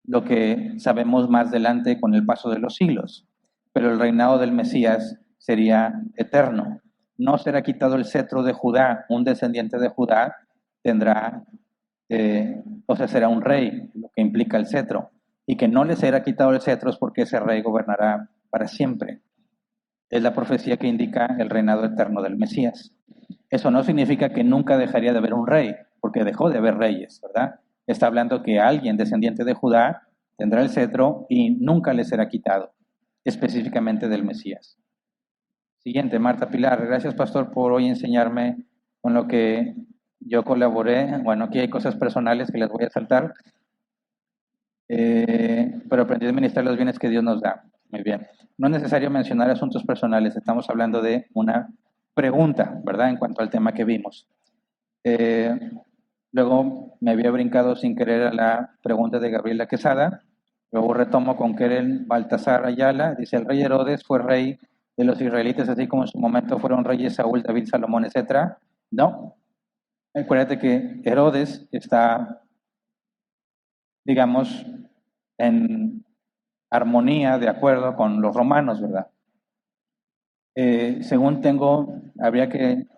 lo que sabemos más adelante con el paso de los siglos. Pero el reinado del Mesías sería eterno. No será quitado el cetro de Judá. Un descendiente de Judá tendrá, o sea, será un rey, lo que implica el cetro. Y que no le será quitado el cetro es porque ese rey gobernará para siempre. Es la profecía que indica el reinado eterno del Mesías. Eso no significa que nunca dejaría de haber un rey, porque dejó de haber reyes, ¿verdad? Está hablando que alguien descendiente de Judá tendrá el cetro y nunca le será quitado, específicamente del Mesías. Siguiente, Marta Pilar. Gracias, pastor, por hoy enseñarme con lo que yo colaboré. Bueno, aquí hay cosas personales que les voy a saltar, pero aprendí a administrar los bienes que Dios nos da. Muy bien. No es necesario mencionar asuntos personales, estamos hablando de una pregunta, ¿verdad? En cuanto al tema que vimos. Luego me había brincado sin querer a la pregunta de Gabriela Quesada. Luego retomo con Keren Baltasar Ayala, dice, el rey Herodes fue rey de los israelitas, así como en su momento fueron reyes Saúl, David, Salomón, etc. No, acuérdate que Herodes está, digamos, en armonía, de acuerdo con los romanos, ¿verdad? Según tengo,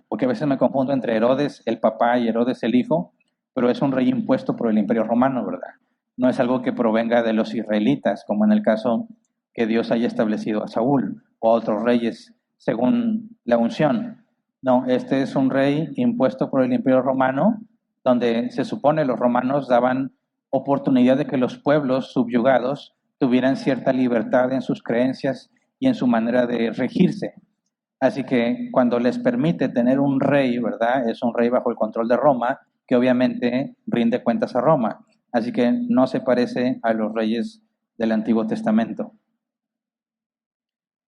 porque a veces me confundo entre Herodes el papá y Herodes el hijo, pero es un rey impuesto por el Imperio Romano, ¿verdad? No es algo que provenga de los israelitas, como en el caso que Dios haya establecido a Saúl o a otros reyes según la unción. No, este es un rey impuesto por el Imperio Romano, donde se supone los romanos daban oportunidad de que los pueblos subyugados tuvieran cierta libertad en sus creencias y en su manera de regirse. Así que cuando les permite tener un rey, ¿verdad? Es un rey bajo el control de Roma, que obviamente rinde cuentas a Roma. Así que no se parece a los reyes del Antiguo Testamento.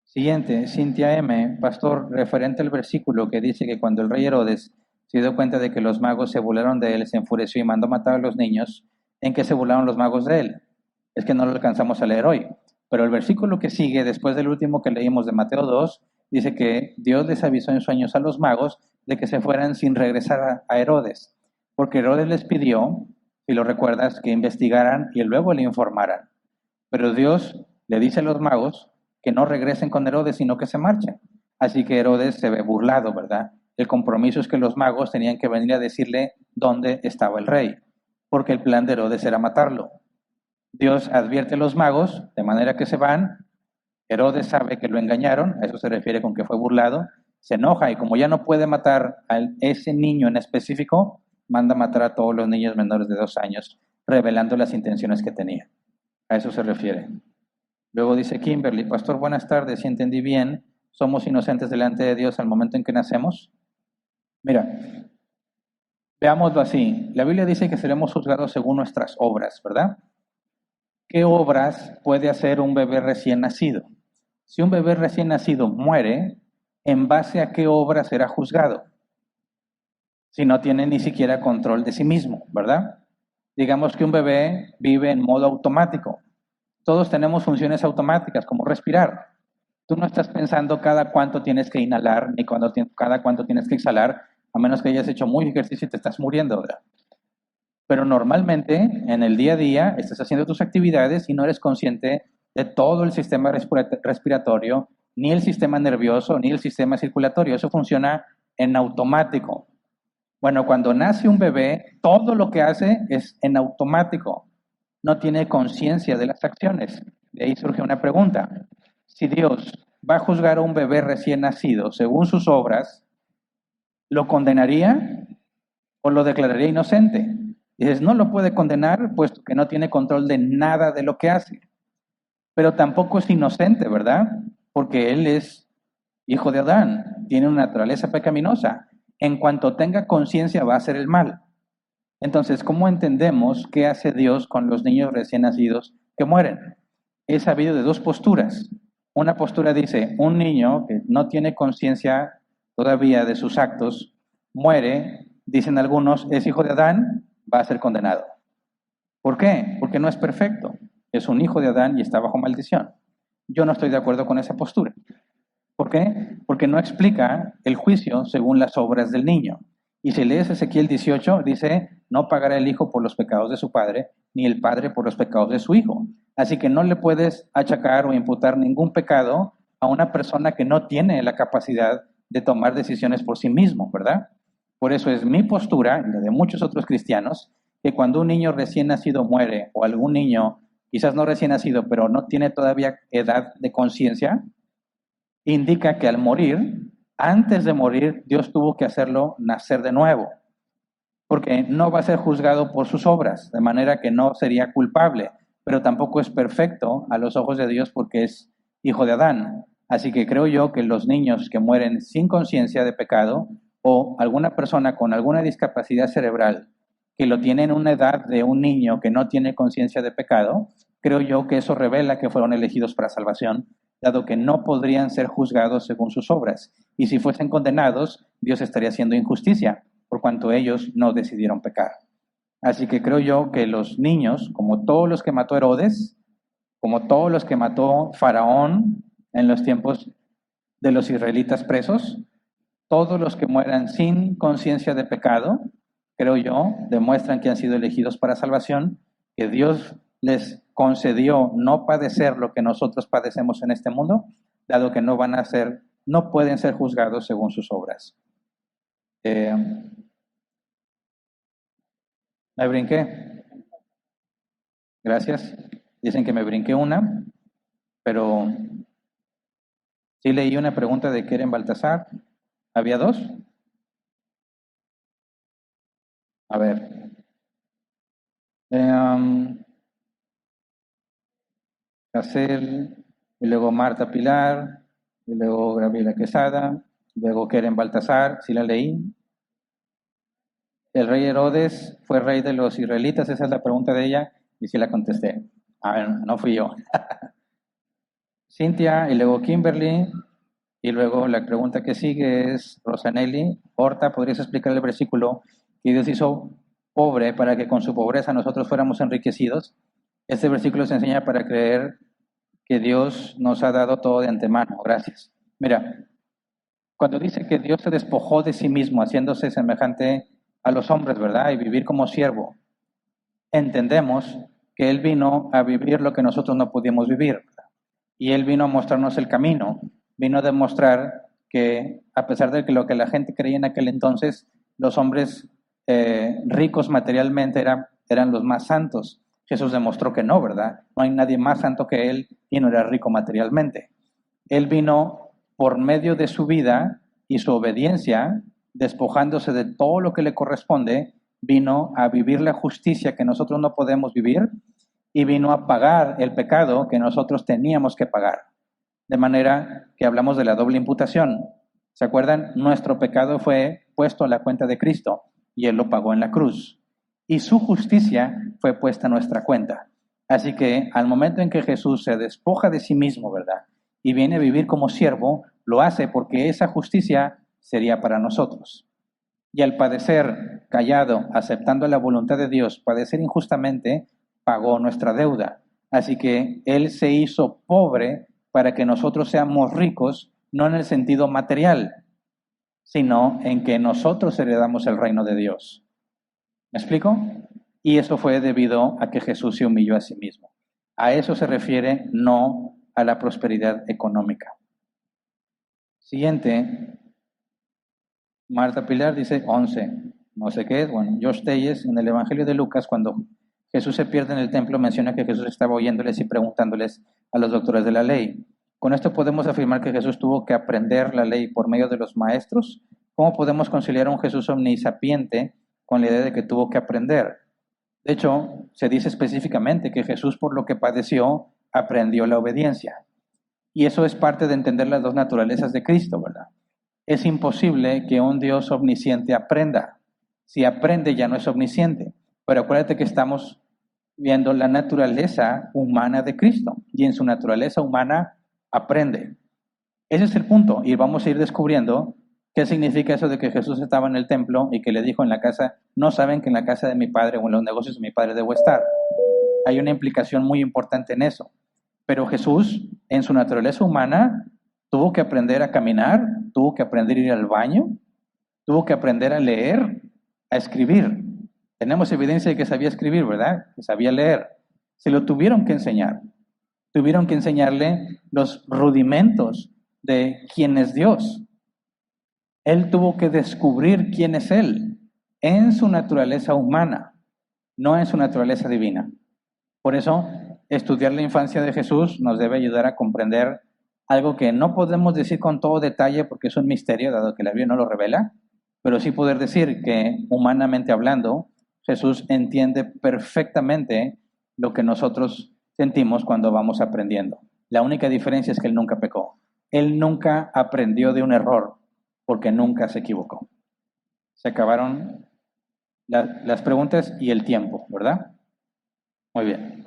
Siguiente, Cintia M. Pastor, referente al versículo que dice que cuando el rey Herodes se dio cuenta de que los magos se burlaron de él, se enfureció y mandó matar a los niños, ¿en qué se burlaron los magos de él? Es que no lo alcanzamos a leer hoy. Pero el versículo que sigue, después del último que leímos de Mateo 2, dice que Dios les avisó en sueños a los magos de que se fueran sin regresar a Herodes, porque Herodes les pidió, si lo recuerdas, que investigaran y luego le informaran. Pero Dios le dice a los magos que no regresen con Herodes, sino que se marchen. Así que Herodes se ve burlado, ¿verdad? El compromiso es que los magos tenían que venir a decirle dónde estaba el rey, porque el plan de Herodes era matarlo. Dios advierte a los magos, de manera que se van. Herodes sabe que lo engañaron, a eso se refiere con que fue burlado, se enoja y como ya no puede matar a ese niño en específico, manda matar a todos los niños menores de 2 años, revelando las intenciones que tenía. A eso se refiere. Luego dice Kimberly, Pastor, buenas tardes, si entendí bien, ¿somos inocentes delante de Dios al momento en que nacemos? Mira, veámoslo así. La Biblia dice que seremos juzgados según nuestras obras, ¿verdad? ¿Qué obras puede hacer un bebé recién nacido? Si un bebé recién nacido muere, ¿en base a qué obra será juzgado? Si no tiene ni siquiera control de sí mismo, ¿verdad? Digamos que un bebé vive en modo automático. Todos tenemos funciones automáticas, como respirar. Tú no estás pensando cada cuánto tienes que inhalar, ni cada cuánto tienes que exhalar, a menos que hayas hecho muy ejercicio y te estás muriendo, ¿verdad? Pero normalmente, en el día a día, estás haciendo tus actividades y no eres consciente de todo el sistema respiratorio, ni el sistema nervioso, ni el sistema circulatorio. Eso funciona en automático. Bueno, cuando nace un bebé, todo lo que hace es en automático. No tiene conciencia de las acciones. De ahí surge una pregunta. Si Dios va a juzgar a un bebé recién nacido según sus obras, ¿lo condenaría o lo declararía inocente? Dices, no lo puede condenar puesto que no tiene control de nada de lo que hace. Pero tampoco es inocente, ¿verdad? Porque él es hijo de Adán, tiene una naturaleza pecaminosa. En cuanto tenga conciencia va a hacer el mal. Entonces, ¿cómo entendemos qué hace Dios con los niños recién nacidos que mueren? He sabido de dos posturas. Una postura dice, un niño que no tiene conciencia todavía de sus actos, muere, dicen algunos, es hijo de Adán, va a ser condenado. ¿Por qué? Porque no es perfecto. Es un hijo de Adán y está bajo maldición. Yo no estoy de acuerdo con esa postura. ¿Por qué? Porque no explica el juicio según las obras del niño. Y si lees Ezequiel 18, dice, no pagará el hijo por los pecados de su padre, ni el padre por los pecados de su hijo. Así que no le puedes achacar o imputar ningún pecado a una persona que no tiene la capacidad de tomar decisiones por sí mismo, ¿verdad? Por eso es mi postura, y la de muchos otros cristianos, que cuando un niño recién nacido muere, o algún niño, quizás no recién nacido, pero no tiene todavía edad de conciencia, indica que al morir, antes de morir, Dios tuvo que hacerlo nacer de nuevo, porque no va a ser juzgado por sus obras, de manera que no sería culpable, pero tampoco es perfecto a los ojos de Dios porque es hijo de Adán. Así que creo yo que los niños que mueren sin conciencia de pecado o alguna persona con alguna discapacidad cerebral que lo tiene en una edad de un niño que no tiene conciencia de pecado, creo yo que eso revela que fueron elegidos para salvación, dado que no podrían ser juzgados según sus obras. Y si fuesen condenados, Dios estaría haciendo injusticia, por cuanto ellos no decidieron pecar. Así que creo yo que los niños, como todos los que mató Herodes, como todos los que mató Faraón en los tiempos de los israelitas presos, todos los que mueran sin conciencia de pecado, creo yo, demuestran que han sido elegidos para salvación, que Dios les concedió no padecer lo que nosotros padecemos en este mundo, dado que no pueden ser juzgados según sus obras. ¿Me brinqué? Gracias. Dicen que me brinqué una, pero sí leí una pregunta de Keren Baltasar. ¿Había dos? A ver. Cacel, y luego Marta Pilar, y luego Gabriela Quesada, luego Keren Baltasar, sí la leí. El rey Herodes fue rey de los israelitas, esa es la pregunta de ella, y sí la contesté. A ver, no fui yo. Cintia, y luego Kimberly, y luego la pregunta que sigue es Rosanelli. Horta, ¿podrías explicar el versículo que Dios hizo pobre para que con su pobreza nosotros fuéramos enriquecidos? Este versículo se enseña para creer que Dios nos ha dado todo de antemano. Gracias. Mira, cuando dice que Dios se despojó de sí mismo, haciéndose semejante a los hombres, ¿verdad? Y vivir como siervo, entendemos que Él vino a vivir lo que nosotros no pudimos vivir. Y Él vino a mostrarnos el camino, vino a demostrar que a pesar de que lo que la gente creía en aquel entonces, los hombres ricos materialmente eran los más santos. Jesús demostró que no, ¿verdad? No hay nadie más santo que Él y no era rico materialmente. Él vino por medio de su vida y su obediencia, despojándose de todo lo que le corresponde, vino a vivir la justicia que nosotros no podemos vivir y vino a pagar el pecado que nosotros teníamos que pagar. De manera que hablamos de la doble imputación. ¿Se acuerdan? Nuestro pecado fue puesto a la cuenta de Cristo y Él lo pagó en la cruz. Y su justicia fue puesta a nuestra cuenta. Así que al momento en que Jesús se despoja de sí mismo, ¿verdad? Y viene a vivir como siervo, lo hace porque esa justicia sería para nosotros. Y al padecer callado, aceptando la voluntad de Dios, padecer injustamente, pagó nuestra deuda. Así que Él se hizo pobre para que nosotros seamos ricos, no en el sentido material, sino en que nosotros heredamos el reino de Dios. ¿Me explico? Y eso fue debido a que Jesús se humilló a sí mismo. A eso se refiere, no a la prosperidad económica. Siguiente, Marta Pilar dice 11. No sé qué es. Bueno, Josh Telles, en el Evangelio de Lucas, cuando Jesús se pierde en el templo, menciona que Jesús estaba oyéndoles y preguntándoles a los doctores de la ley. Con esto podemos afirmar que Jesús tuvo que aprender la ley por medio de los maestros. ¿Cómo podemos conciliar a un Jesús omnisapiente con la idea de que tuvo que aprender? De hecho, se dice específicamente que Jesús, por lo que padeció, aprendió la obediencia. Y eso es parte de entender las dos naturalezas de Cristo, ¿verdad? Es imposible que un Dios omnisciente aprenda. Si aprende ya no es omnisciente. Pero acuérdate que estamos viendo la naturaleza humana de Cristo. Y en su naturaleza humana aprende. Ese es el punto. Y vamos a ir descubriendo qué significa eso de que Jesús estaba en el templo y que le dijo en la casa, no saben que en la casa de mi padre o en los negocios de mi padre debo estar. Hay una implicación muy importante en eso. Pero Jesús, en su naturaleza humana, tuvo que aprender a caminar, tuvo que aprender a ir al baño, tuvo que aprender a leer, a escribir. Tenemos evidencia de que sabía escribir, ¿verdad? Que sabía leer. Se lo tuvieron que enseñar. Tuvieron que enseñarle los rudimentos de quién es Dios. Él tuvo que descubrir quién es Él en su naturaleza humana, no en su naturaleza divina. Por eso, estudiar la infancia de Jesús nos debe ayudar a comprender algo que no podemos decir con todo detalle porque es un misterio, dado que la Biblia no lo revela, pero sí poder decir que, humanamente hablando, Jesús entiende perfectamente lo que nosotros sentimos cuando vamos aprendiendo. La única diferencia es que Él nunca pecó. Él nunca aprendió de un error porque nunca se equivocó. Se acabaron las preguntas y el tiempo, ¿verdad? Muy bien.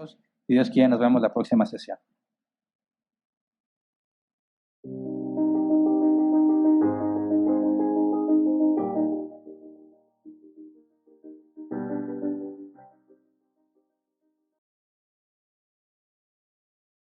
Si Dios quiere, nos vemos la próxima sesión.